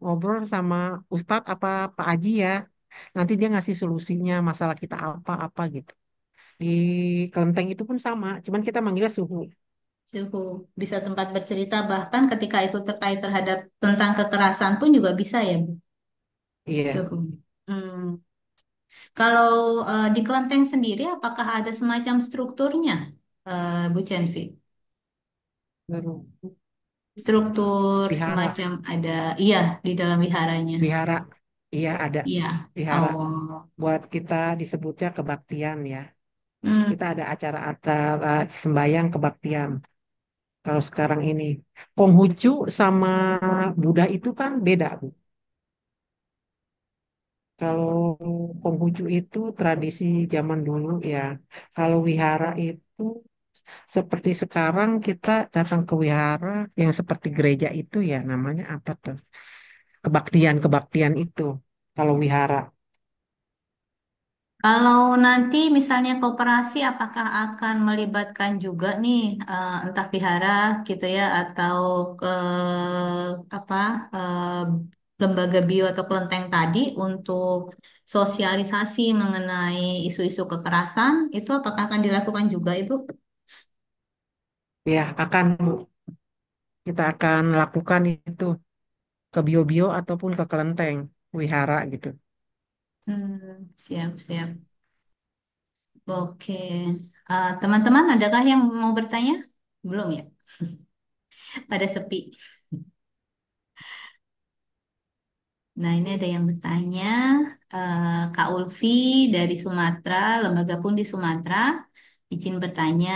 ngobrol sama Ustadz apa Pak Haji ya, nanti dia ngasih solusinya masalah kita apa-apa gitu. Di kelenteng itu pun sama, cuman kita manggilnya suhu. Suhu bisa tempat bercerita bahkan ketika itu terkait terhadap tentang kekerasan pun juga bisa ya, Bu. Iya, Suhu. Hmm. Kalau di kelenteng sendiri, apakah ada semacam strukturnya, Bu Cenvi? baru Struktur vihara, semacam ada, iya, di dalam wiharanya. vihara, iya ada Iya. vihara. Oh. Buat kita disebutnya kebaktian ya. Hmm. Kita ada acara-acara sembayang kebaktian. Kalau sekarang ini, Konghucu sama Buddha itu kan beda, Bu. Kalau Konghucu itu tradisi zaman dulu ya. Kalau wihara itu seperti sekarang kita datang ke wihara yang seperti gereja itu ya namanya apa tuh? Kebaktian-kebaktian itu. Kalau wihara. Kalau nanti misalnya koperasi, apakah akan melibatkan juga nih entah vihara gitu ya atau ke apa lembaga bio atau kelenteng tadi untuk sosialisasi mengenai isu-isu kekerasan itu apakah akan dilakukan juga Ibu? Ya, akan Bu. Kita akan lakukan itu ke bio-bio ataupun ke kelenteng wihara gitu. Siap, siap. Oke. Teman-teman, adakah yang mau bertanya? Belum ya? Pada sepi. Nah, ini ada yang bertanya, Kak Ulfi dari Sumatera, lembaga pun di Sumatera, izin bertanya,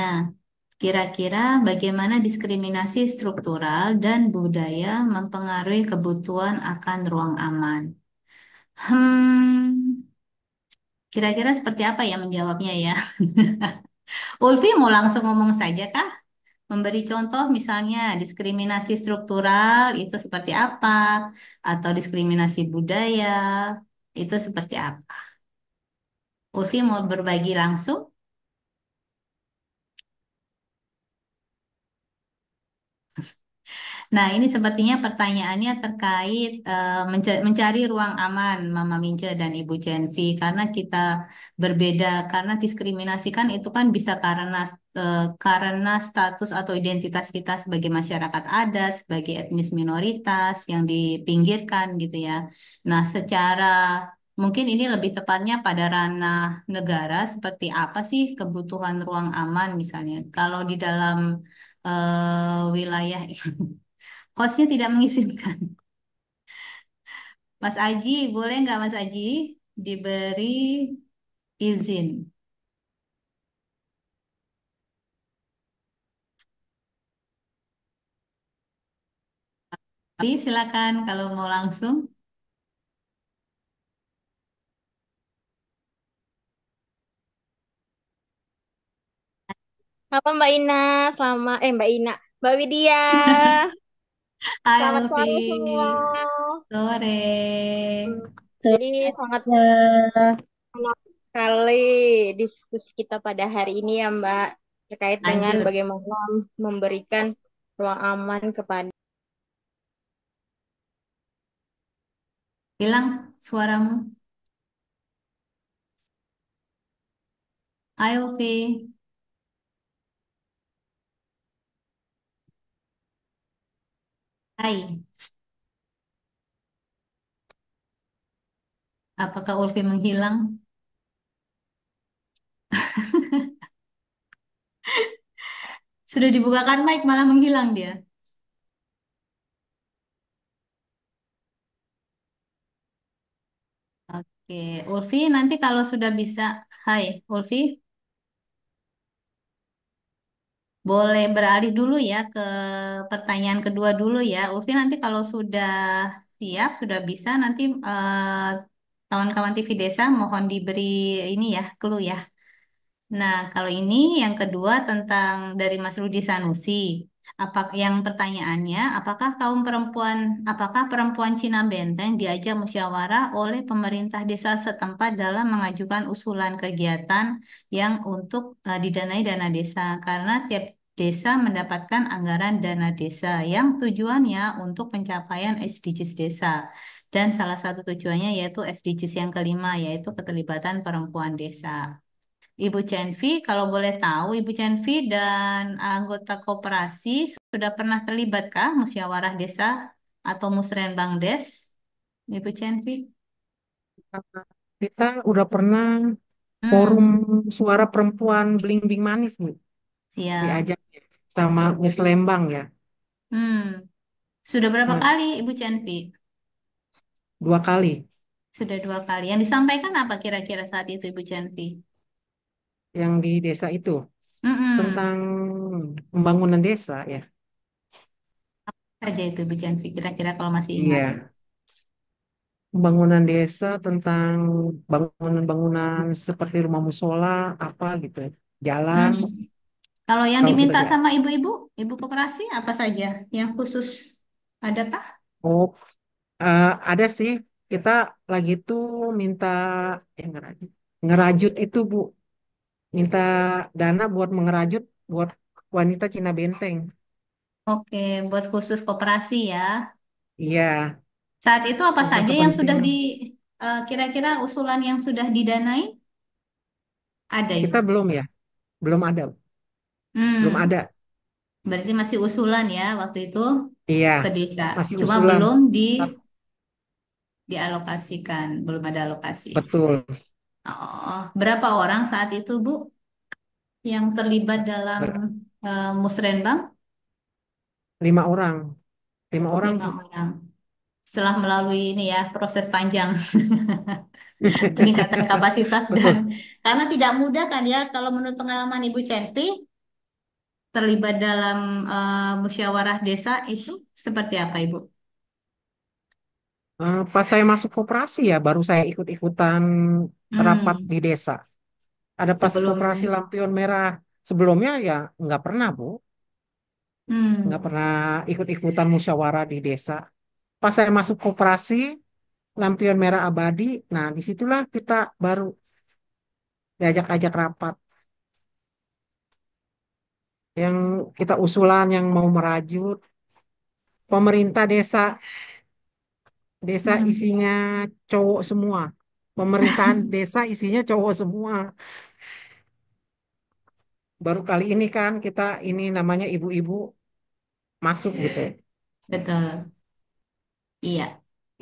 kira-kira bagaimana diskriminasi struktural dan budaya mempengaruhi kebutuhan akan ruang aman? Hmm, kira-kira seperti apa ya menjawabnya ya? Ulfi mau langsung ngomong saja kah? Memberi contoh misalnya diskriminasi struktural itu seperti apa atau diskriminasi budaya itu seperti apa? Ulfi mau berbagi langsung? Nah, ini sepertinya pertanyaannya terkait mencari ruang aman Mama Mince dan Ibu Cenvi karena kita berbeda karena diskriminasi kan itu kan bisa karena status atau identitas kita sebagai masyarakat adat, sebagai etnis minoritas yang dipinggirkan gitu ya. Nah, secara mungkin ini lebih tepatnya pada ranah negara seperti apa sih kebutuhan ruang aman misalnya. Kalau di dalam wilayah hostnya tidak mengizinkan. Mas Aji, boleh nggak Mas Aji diberi izin? Tapi silakan kalau mau langsung. Halo Mbak Ina, Mbak Ina, Mbak Widya, Hai selamat Alfi, sore semua. sore. Hmm, Jadi sangat Sehatnya. menarik sekali diskusi kita pada hari ini ya Mbak, terkait dengan Lanjut, bagaimana memberikan ruang aman kepada. hilang suaramu. Hai Alfi, hai. Apakah Ulfi menghilang? Sudah dibukakan mic malah menghilang dia. Oke, Ulfi nanti kalau sudah bisa, hai Ulfi. Boleh beralih dulu ya ke pertanyaan kedua dulu ya. Ulfi nanti kalau sudah siap, sudah bisa nanti kawan-kawan TV Desa mohon diberi ini ya, clue ya. Nah, kalau ini yang kedua tentang dari Mas Rudi Sanusi. Yang pertanyaannya, apakah perempuan Cina Benteng diajak musyawarah oleh pemerintah desa setempat dalam mengajukan usulan kegiatan yang untuk didanai dana desa? Karena tiap desa mendapatkan anggaran dana desa yang tujuannya untuk pencapaian SDGs desa. Dan salah satu tujuannya yaitu SDGs yang kelima, yaitu keterlibatan perempuan desa. Ibu Cenvi, kalau boleh tahu, Ibu Cenvi dan anggota koperasi sudah pernah terlibatkah musyawarah desa atau musrenbang des, Ibu Cenvi? Kita udah pernah forum Hmm, suara perempuan Blimbing Manis nih, siap. diajak sama Miss Lembang ya. Hmm, sudah berapa Nah, kali Ibu Cenvi? 2 kali Sudah 2 kali. Yang disampaikan apa kira-kira saat itu Ibu Cenvi? yang di desa itu Hmm, tentang pembangunan desa ya. saja itu Ibu Cenvi, kira-kira kalau masih ingat. Iya, pembangunan desa tentang bangunan-bangunan seperti rumah musola apa gitu, jalan. Hmm. Kalau yang Kalau kita diminta di sama ibu-ibu, ibu koperasi apa saja yang khusus? Adakah? oh ada sih, kita lagi tuh minta ngerajut, ngerajut itu Bu, minta dana buat mengerajut buat wanita Cina Benteng. Oke, buat khusus koperasi ya. Iya, Saat itu apa tentang saja yang sudah kepentingan. kira-kira usulan yang sudah didanai? Ada Kita Ibu. belum ya, belum ada, belum Hmm, ada. berarti masih usulan ya waktu itu Iya, ke desa. masih Cuma usulan. belum Tap- dialokasikan, belum ada alokasi. Betul. Oh, berapa orang saat itu Bu yang terlibat dalam Ber- musrenbang? 5 orang, 5 orang Lima Bu. orang. Setelah melalui ini ya proses panjang. Peningkatan kapasitas dan Betul. karena tidak mudah kan ya kalau menurut pengalaman Ibu Cenpi terlibat dalam musyawarah desa itu seperti apa Ibu? Pas saya masuk koperasi ya, baru saya ikut-ikutan rapat Hmm, di desa. Ada pas koperasi sebelum Lampion Merah. Sebelumnya ya nggak pernah Bu, nggak hmm, pernah ikut-ikutan musyawarah di desa. Pas saya masuk koperasi Lampion Merah Abadi, nah disitulah kita baru diajak-ajak rapat. Yang kita usulan yang mau merajut, pemerintah desa, desa hmm, isinya cowok semua. Pemerintahan desa isinya cowok semua. Baru kali ini kan kita ini namanya ibu-ibu masuk gitu. betul. Iya.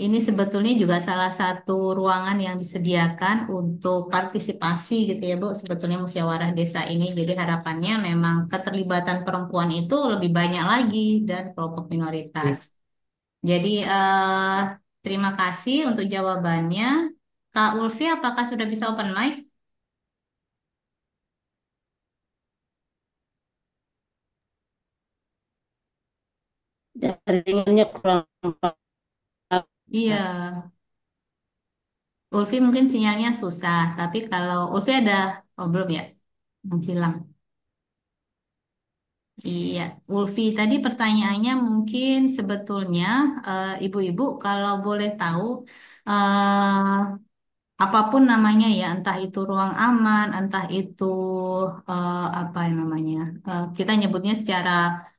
Ini sebetulnya juga salah satu ruangan yang disediakan untuk partisipasi gitu ya Bu. Sebetulnya musyawarah desa ini. Jadi harapannya memang keterlibatan perempuan itu lebih banyak lagi dan kelompok minoritas. Jadi terima kasih untuk jawabannya. Kak Ulfi, apakah sudah bisa open mic? Jaringannya kurang Iya, Ulfi mungkin sinyalnya susah. Tapi kalau Ulfi ada, oh belum ya? Menghilang. Iya, Ulfi tadi pertanyaannya mungkin sebetulnya ibu-ibu kalau boleh tahu apapun namanya ya, entah itu ruang aman, entah itu apa yang namanya, kita nyebutnya secara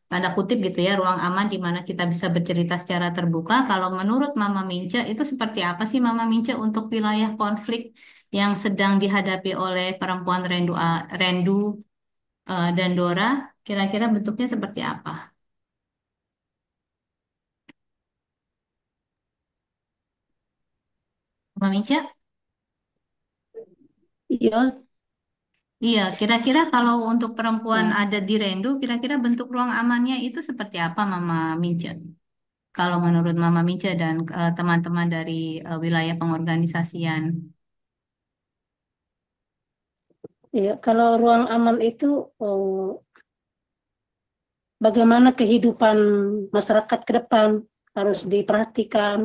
tanda kutip gitu ya, ruang aman di mana kita bisa bercerita secara terbuka. Kalau menurut Mama Mince itu seperti apa sih Mama Mince untuk wilayah konflik yang sedang dihadapi oleh perempuan Rendu dan Dora, kira-kira bentuknya seperti apa? Mama Mince? iya. Iya, kira-kira kalau untuk perempuan Nah, ada di Rendu, kira-kira bentuk ruang amannya itu seperti apa, Mama Mince? Kalau menurut Mama Mince dan teman-teman dari wilayah pengorganisasian. iya, kalau ruang aman itu bagaimana kehidupan masyarakat ke depan harus diperhatikan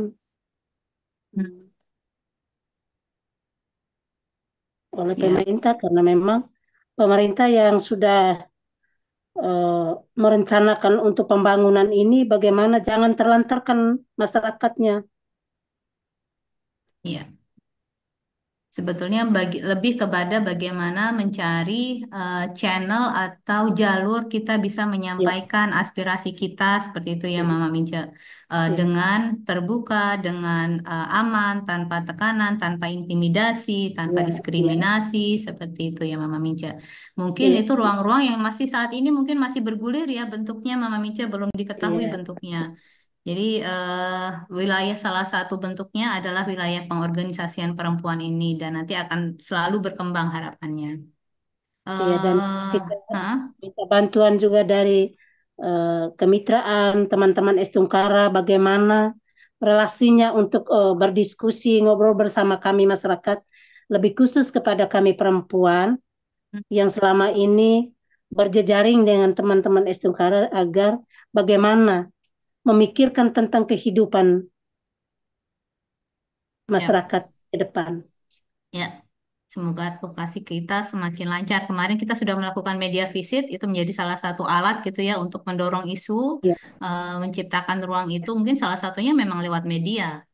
oleh Siap. pemerintah karena memang pemerintah yang sudah eh, merencanakan untuk pembangunan ini, bagaimana jangan terlantarkan masyarakatnya. Iya. Sebetulnya lebih kepada bagaimana mencari channel atau jalur kita bisa Ya, menyampaikan aspirasi kita seperti itu ya ya, Mama Mince. ya, Dengan terbuka, dengan aman, tanpa tekanan, tanpa intimidasi, tanpa ya, ya, diskriminasi seperti itu ya Mama Mince. Mungkin ya, itu ruang-ruang yang masih saat ini mungkin masih bergulir ya bentuknya Mama Mince belum diketahui ya, bentuknya. Jadi wilayah salah satu bentuknya adalah wilayah pengorganisasian perempuan ini dan nanti akan selalu berkembang harapannya. ya, dan eh kita hah? minta bantuan juga dari kemitraan teman-teman Estungkara, bagaimana relasinya untuk berdiskusi, ngobrol bersama kami masyarakat, lebih khusus kepada kami perempuan yang selama ini berjejaring dengan teman-teman Estungkara agar bagaimana memikirkan tentang kehidupan Ya, masyarakat ke depan. ya. Semoga advokasi kita semakin lancar. Kemarin kita sudah melakukan media visit, itu menjadi salah satu alat gitu ya untuk mendorong isu, Ya, menciptakan ruang itu. Mungkin salah satunya memang lewat media.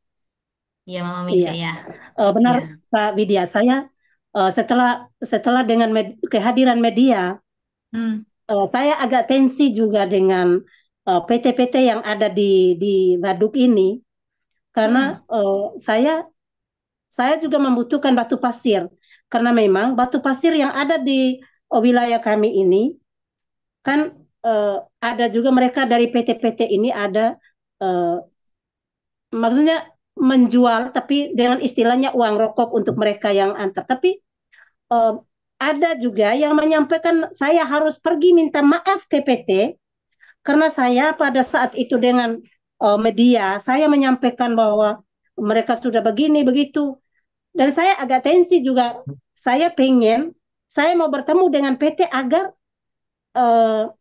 Ya, Mama iya. Mince ya. Benar Siap. Pak Widya, saya setelah setelah dengan kehadiran media, Hmm. saya agak tensi juga dengan PT-PT yang ada di Baduk ini karena Hmm. saya juga membutuhkan batu pasir karena memang batu pasir yang ada di wilayah kami ini kan ada juga mereka dari PT-PT ini ada eh, maksudnya menjual tapi dengan istilahnya uang rokok untuk mereka yang antar. Tapi eh, ada juga yang menyampaikan saya harus pergi minta maaf ke PT karena saya pada saat itu dengan media saya menyampaikan bahwa mereka sudah begini begitu dan saya agak tensi juga. Saya pengen saya mau bertemu dengan PT agar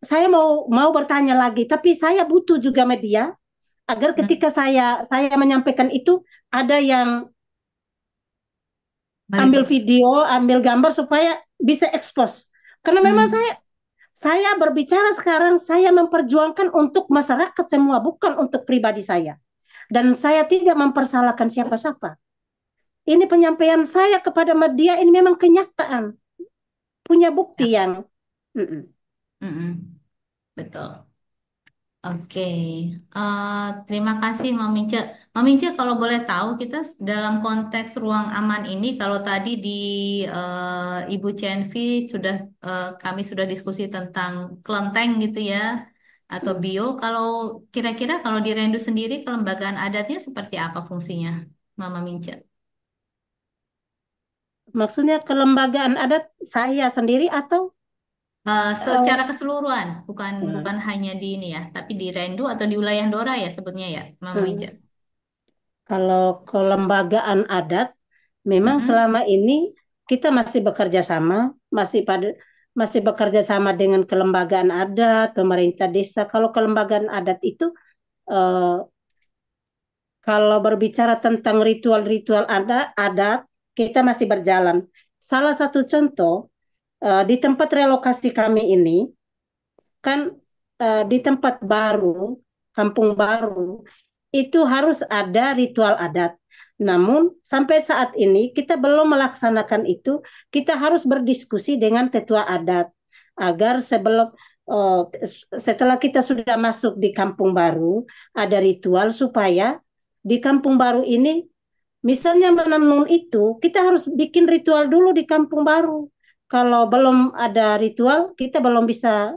saya mau bertanya lagi tapi saya butuh juga media agar Hmm. ketika saya menyampaikan itu ada yang ambil Meliput. video, ambil gambar supaya bisa ekspos. Karena memang Hmm. saya berbicara sekarang saya memperjuangkan untuk masyarakat semua bukan untuk pribadi saya. Dan saya tidak mempersalahkan siapa-siapa. Ini penyampaian saya kepada media ini memang kenyataan, punya Ya. bukti yang Mm-mm. Betul. Oke, terima kasih Mamince. Mamince, kalau boleh tahu kita dalam konteks ruang aman ini, kalau tadi di Ibu Cenvi sudah kami sudah diskusi tentang kelenteng gitu ya, atau bio. Kalau kira-kira kalau di Rendu sendiri kelembagaan adatnya seperti apa fungsinya, Mama Mince? maksudnya kelembagaan adat saya sendiri atau Secara uh, keseluruhan, bukan bukan hanya di ini ya, tapi di Rendu atau di wilayah Dora ya sebutnya ya, Mama Mince. kalau kelembagaan adat, memang Mm-mm. selama ini kita masih bekerja sama, masih bekerja sama dengan kelembagaan adat, pemerintah desa. Kalau kelembagaan adat itu, eh, kalau berbicara tentang ritual-ritual adat, kita masih berjalan. Salah satu contoh di tempat relokasi kami ini, kan di tempat baru, kampung baru, itu harus ada ritual adat. Namun sampai saat ini kita belum melaksanakan itu. Kita harus berdiskusi dengan tetua adat agar eh, setelah kita sudah masuk di kampung baru ada ritual supaya di kampung baru ini misalnya menenun itu kita harus bikin ritual dulu di kampung baru. Kalau belum ada ritual kita belum bisa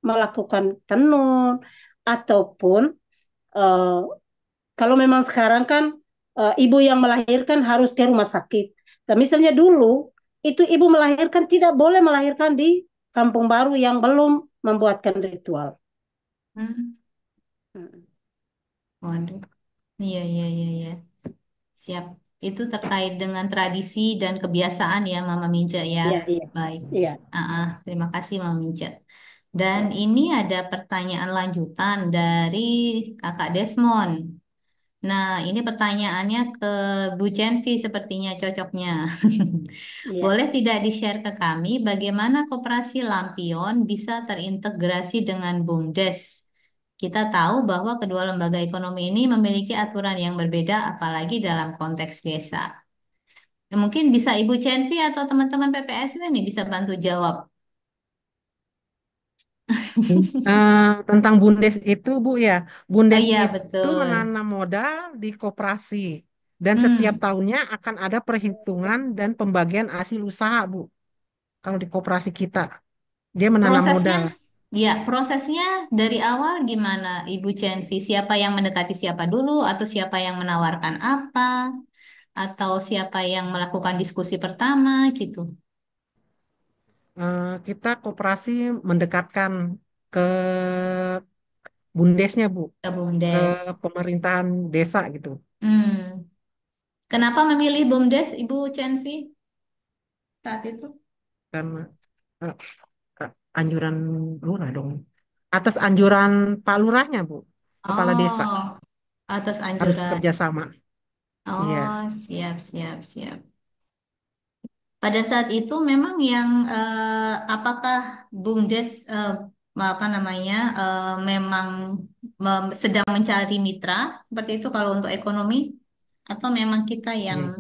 melakukan tenun ataupun eh, kalau memang sekarang kan ibu yang melahirkan harus ke rumah sakit. Dan misalnya dulu itu ibu melahirkan tidak boleh melahirkan di kampung baru yang belum membuatkan ritual. Hmm. Waduh, iya, iya, iya, iya. Siap. Itu terkait dengan tradisi dan kebiasaan ya, Mama Mince ya. Iya, iya, Baik. iya. Terima kasih, Mama Mince. Dan ini ada pertanyaan lanjutan dari Kakak Desmond. Nah, ini pertanyaannya ke Bu Cenvi sepertinya cocoknya. Iya. Boleh tidak di-share ke kami bagaimana Koperasi Lampion bisa terintegrasi dengan BUMDes? Kita tahu bahwa kedua lembaga ekonomi ini memiliki aturan yang berbeda, apalagi dalam konteks desa. Mungkin bisa Ibu Cenvi atau teman-teman PPSW nih bisa bantu jawab. Tentang Bundes itu, Bu ya, Oh Bundes iya, itu betul. menanam modal di koperasi dan setiap Hmm, tahunnya akan ada perhitungan dan pembagian hasil usaha, Bu. Kalau di koperasi kita, dia menanam prosesnya, modal. ya, prosesnya dari awal gimana, Ibu Cenvi? Siapa yang mendekati siapa dulu, atau siapa yang menawarkan apa, atau siapa yang melakukan diskusi pertama, gitu, Kita koperasi mendekatkan ke Bundesnya, Bu, ke ke BUMDes. pemerintahan desa gitu. Hmm. Kenapa memilih BUMDes, Ibu Cenvi, saat itu? Karena eh, anjuran lurah dong. Atas anjuran Pak Lurahnya, Bu, kepala desa Oh, atas harus anjuran. bekerja sama. Iya. Oh, siap, siap, siap. Pada saat itu memang yang apakah BUMDes apa namanya memang sedang mencari mitra seperti itu kalau untuk ekonomi atau memang kita yang Iya.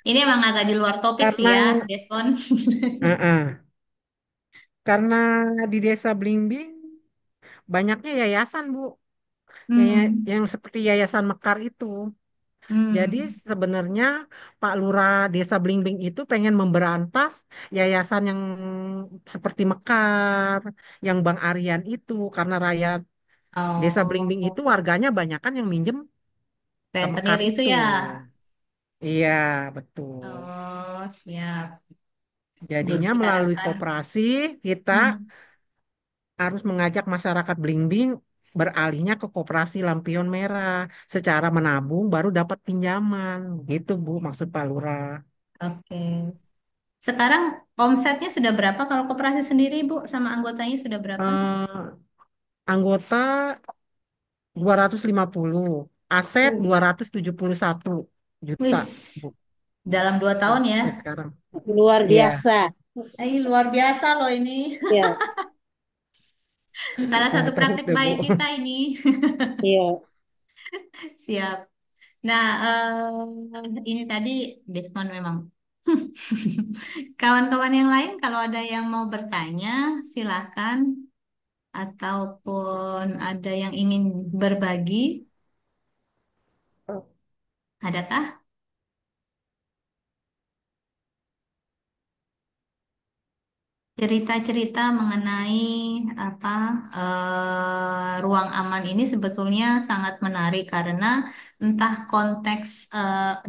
ini emang agak di luar topik sih Karena ya, Despon. eh, eh. Karena di desa Blimbing banyaknya yayasan, Bu. Hmm, Yang seperti Yayasan Mekar itu. Jadi hmm. sebenarnya Pak Lurah Desa Blimbing itu pengen memberantas yayasan yang seperti Mekar, yang Bang Aryan itu, karena rakyat Desa Blimbing itu Oh, warganya banyak kan yang minjem ke rentenir Mekar itu itu. ya. Iya, betul. Oh, siap. Jadi Jadinya melalui diharapkan. koperasi kita Hmm. harus mengajak masyarakat Blimbing beralihnya ke koperasi Lampion Merah secara menabung baru dapat pinjaman. Gitu, Bu, maksud Pak Lurah. Oke. Sekarang omsetnya sudah berapa kalau koperasi sendiri, Bu, sama anggotanya sudah berapa? Eh, Anggota 250, aset Uh, 271 juta, wis, Bu, dalam 2 tahun ya. sampai sekarang. Luar Iya, biasa. Luar biasa loh ini. Ya, Salah satu terus praktek deh, Bu. baik kita ini. iya. Siap. Nah, ini tadi Desmond memang. Kawan-kawan yang lain, kalau ada yang mau bertanya, silakan. Ataupun ada yang ingin berbagi, adakah? Cerita-cerita mengenai apa ruang aman ini sebetulnya sangat menarik karena entah konteks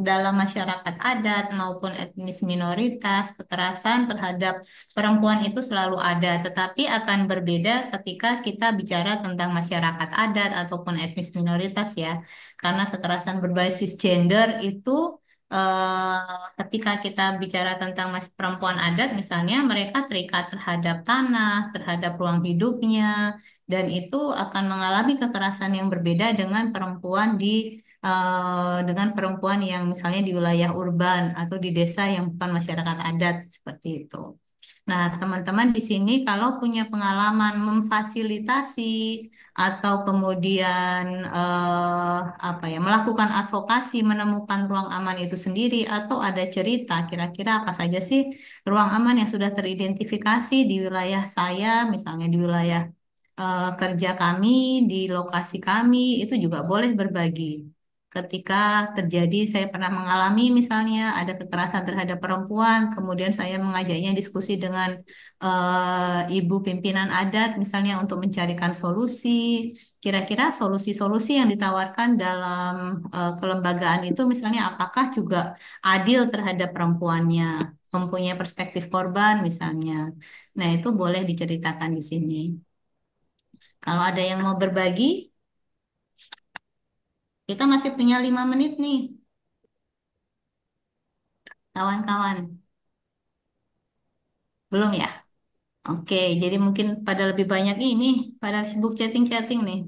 dalam masyarakat adat maupun etnis minoritas, kekerasan terhadap perempuan itu selalu ada, tetapi akan berbeda ketika kita bicara tentang masyarakat adat ataupun etnis minoritas ya, karena kekerasan berbasis gender itu ketika kita bicara tentang perempuan adat, misalnya mereka terikat terhadap tanah, terhadap ruang hidupnya, dan itu akan mengalami kekerasan yang berbeda dengan perempuan yang misalnya di wilayah urban atau di desa yang bukan masyarakat adat seperti itu. Nah, teman-teman di sini kalau punya pengalaman memfasilitasi atau kemudian apa ya melakukan advokasi menemukan ruang aman itu sendiri atau ada cerita kira-kira apa saja sih ruang aman yang sudah teridentifikasi di wilayah saya, misalnya di wilayah kerja kami, di lokasi kami, itu juga boleh berbagi. Ketika terjadi, saya pernah mengalami misalnya ada kekerasan terhadap perempuan, kemudian saya mengajaknya diskusi dengan ibu pimpinan adat, misalnya untuk mencarikan solusi. Kira-kira solusi-solusi yang ditawarkan dalam kelembagaan itu, misalnya apakah juga adil terhadap perempuannya, mempunyai perspektif korban misalnya. Nah, itu boleh diceritakan di sini. Kalau ada yang mau berbagi, kita masih punya 5 menit nih, kawan-kawan. Belum ya? Oke, jadi mungkin pada lebih banyak ini, pada sibuk chatting-chatting nih.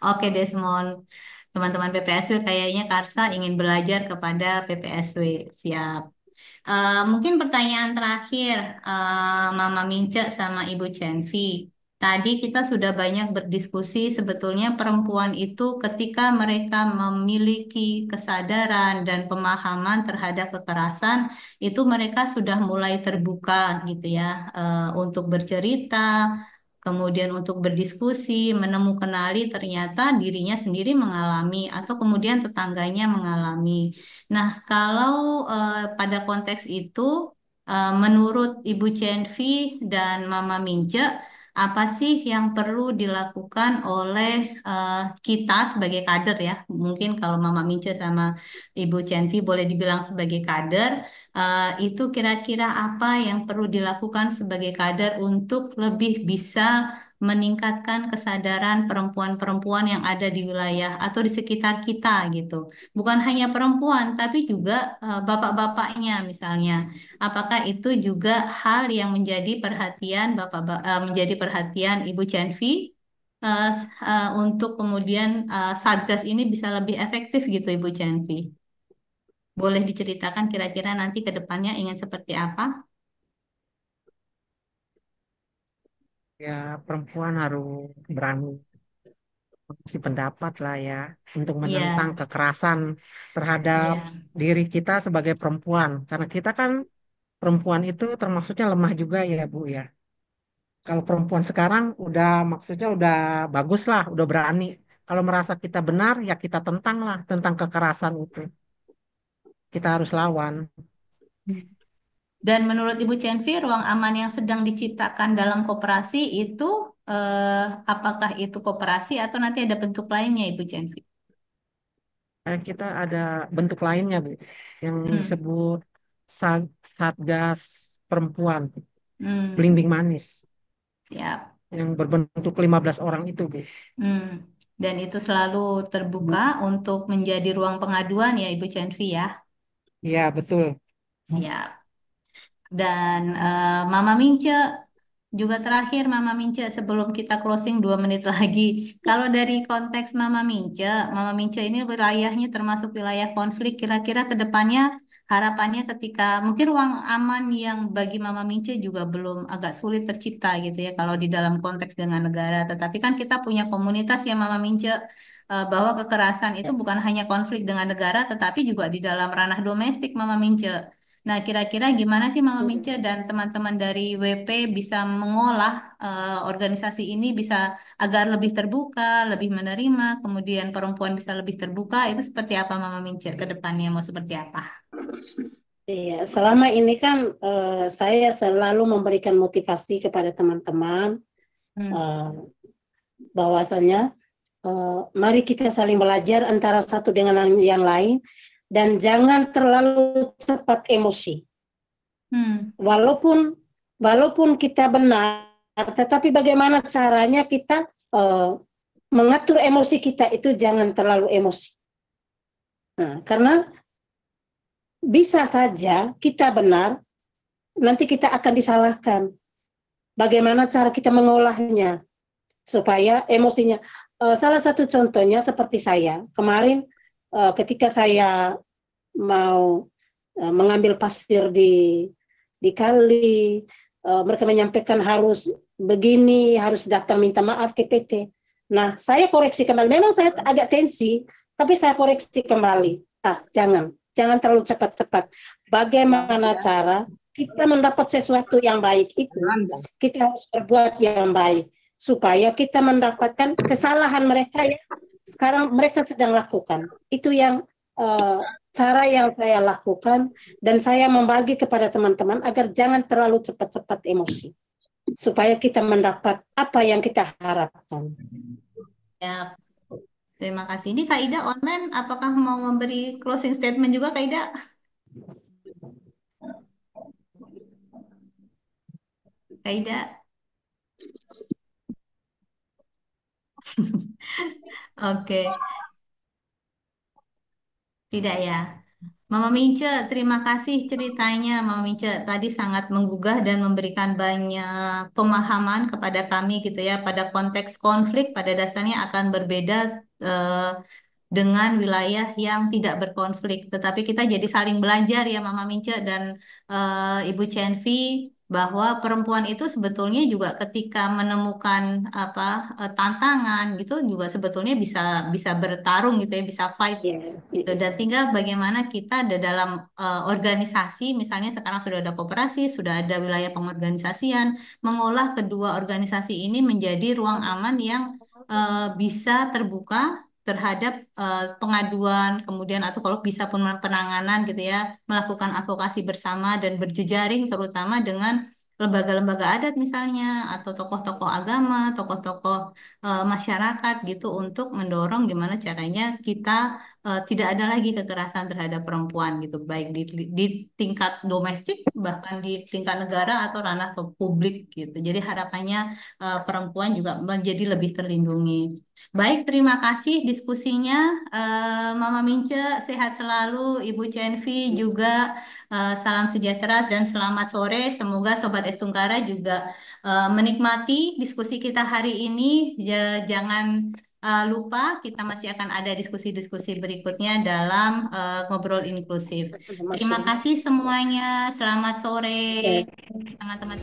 Oke, Desmond. Teman-teman PPSW kayaknya Karsa ingin belajar kepada PPSW. Siap. Mungkin pertanyaan terakhir, Mama Mince sama Ibu Cenvi. Tadi kita sudah banyak berdiskusi sebetulnya perempuan itu ketika mereka memiliki kesadaran dan pemahaman terhadap kekerasan, itu mereka sudah mulai terbuka gitu ya, untuk bercerita, kemudian untuk berdiskusi, menemukan ternyata dirinya sendiri mengalami atau kemudian tetangganya mengalami. Nah, kalau pada konteks itu, menurut Ibu Cenvi dan Mama Mince, apa sih yang perlu dilakukan oleh kita sebagai kader ya? Mungkin kalau Mama Mince sama Ibu Cenvi boleh dibilang sebagai kader, itu kira-kira apa yang perlu dilakukan sebagai kader untuk lebih bisa meningkatkan kesadaran perempuan-perempuan yang ada di wilayah atau di sekitar kita gitu. Bukan hanya perempuan, tapi juga bapak-bapaknya misalnya. Apakah itu juga hal yang menjadi perhatian menjadi perhatian Ibu Cenvi eh, untuk kemudian Satgas ini bisa lebih efektif gitu Ibu Cenvi? Boleh diceritakan kira-kira nanti ke depannya ingin seperti apa? Ya, perempuan harus berani kasih pendapat lah ya untuk menentang Iya, kekerasan terhadap iya. diri kita sebagai perempuan. Karena kita kan perempuan itu termasuknya lemah juga ya Bu ya. Kalau perempuan sekarang udah maksudnya udah bagus lah, udah berani. Kalau merasa kita benar ya kita tentang lah tentang kekerasan itu. Kita harus lawan. Dan menurut Ibu Cenvi, ruang aman yang sedang diciptakan dalam koperasi itu, apakah itu koperasi atau nanti ada bentuk lainnya, Ibu Cenvi? Kita ada bentuk lainnya Bu yang Hmm, disebut Satgas Perempuan, Belimbing hmm, Manis ya. yang berbentuk 15 orang itu Bu. Hmm. Dan itu selalu terbuka untuk menjadi ruang pengaduan ya, Ibu Cenvi ya. Iya betul. Siap. Dan Mama Mince juga terakhir Mama Mince sebelum kita closing 2 menit lagi. Kalau dari konteks Mama Mince ini wilayahnya termasuk wilayah konflik. Kira-kira ke depannya harapannya ketika mungkin ruang aman yang bagi Mama Mince juga belum agak sulit tercipta gitu ya kalau di dalam konteks dengan negara. Tetapi kan kita punya komunitas ya Mama Mince, bahwa kekerasan itu bukan hanya konflik dengan negara tetapi juga di dalam ranah domestik Mama Mince. Nah, kira-kira gimana sih Mama Mince dan teman-teman dari WP bisa mengolah organisasi ini bisa agar lebih terbuka, lebih menerima, kemudian perempuan bisa lebih terbuka, itu seperti apa Mama Mince ke depannya mau seperti apa? Iya, selama ini kan saya selalu memberikan motivasi kepada teman-teman Hmm. eh, bahwasanya mari kita saling belajar antara satu dengan yang lain dan jangan terlalu cepat emosi. Hmm. Walaupun walaupun kita benar, tetapi bagaimana caranya kita mengatur emosi kita itu jangan terlalu emosi. Nah, karena bisa saja kita benar, nanti kita akan disalahkan. Bagaimana cara kita mengolahnya supaya emosinya. Salah satu contohnya seperti saya kemarin ketika saya mau mengambil pasir di kali, mereka menyampaikan harus begini, harus datang minta maaf ke PT. Nah, saya koreksi kembali. Memang saya agak tensi, tapi saya koreksi kembali. Jangan terlalu cepat-cepat. Bagaimana cara kita mendapat sesuatu yang baik itu, kita harus berbuat yang baik supaya kita mendapatkan kesalahan mereka yang sekarang mereka sedang lakukan. Itu yang cara yang saya lakukan dan saya membagi kepada teman-teman agar jangan terlalu cepat-cepat emosi supaya kita mendapat apa yang kita harapkan. Ya, terima kasih. Ini Kak Ida online, apakah mau memberi closing statement juga Kak Ida? Kak Ida? Oke, tidak ya. Mama Mince, terima kasih ceritanya. Mama Mince tadi sangat menggugah dan memberikan banyak pemahaman kepada kami gitu ya. Pada konteks konflik pada dasarnya akan berbeda eh, dengan wilayah yang tidak berkonflik. Tetapi kita jadi saling belajar ya Mama Mince dan Ibu Cenvi bahwa perempuan itu sebetulnya juga ketika menemukan apa tantangan gitu juga sebetulnya bisa bisa bertarung gitu ya, bisa fight Ya. gitu. Dan tinggal bagaimana kita ada dalam organisasi, misalnya sekarang sudah ada koperasi, sudah ada wilayah pengorganisasian, mengolah kedua organisasi ini menjadi ruang aman yang bisa terbuka terhadap pengaduan, kemudian atau kalau bisa pun penanganan gitu ya, melakukan advokasi bersama dan berjejaring terutama dengan lembaga-lembaga adat misalnya, atau tokoh-tokoh agama, tokoh-tokoh masyarakat gitu untuk mendorong gimana caranya kita tidak ada lagi kekerasan terhadap perempuan gitu, baik di tingkat domestik bahkan di tingkat negara atau ranah publik gitu. Jadi harapannya perempuan juga menjadi lebih terlindungi. Baik, terima kasih diskusinya. Mama Mince, sehat selalu. Ibu Cenvi juga salam sejahtera dan selamat sore. Semoga Sobat Estungkara juga menikmati diskusi kita hari ini. Jangan lupa, kita masih akan ada diskusi-diskusi berikutnya dalam ngobrol inklusif. Terima kasih semuanya. Selamat sore, Ya. teman-teman.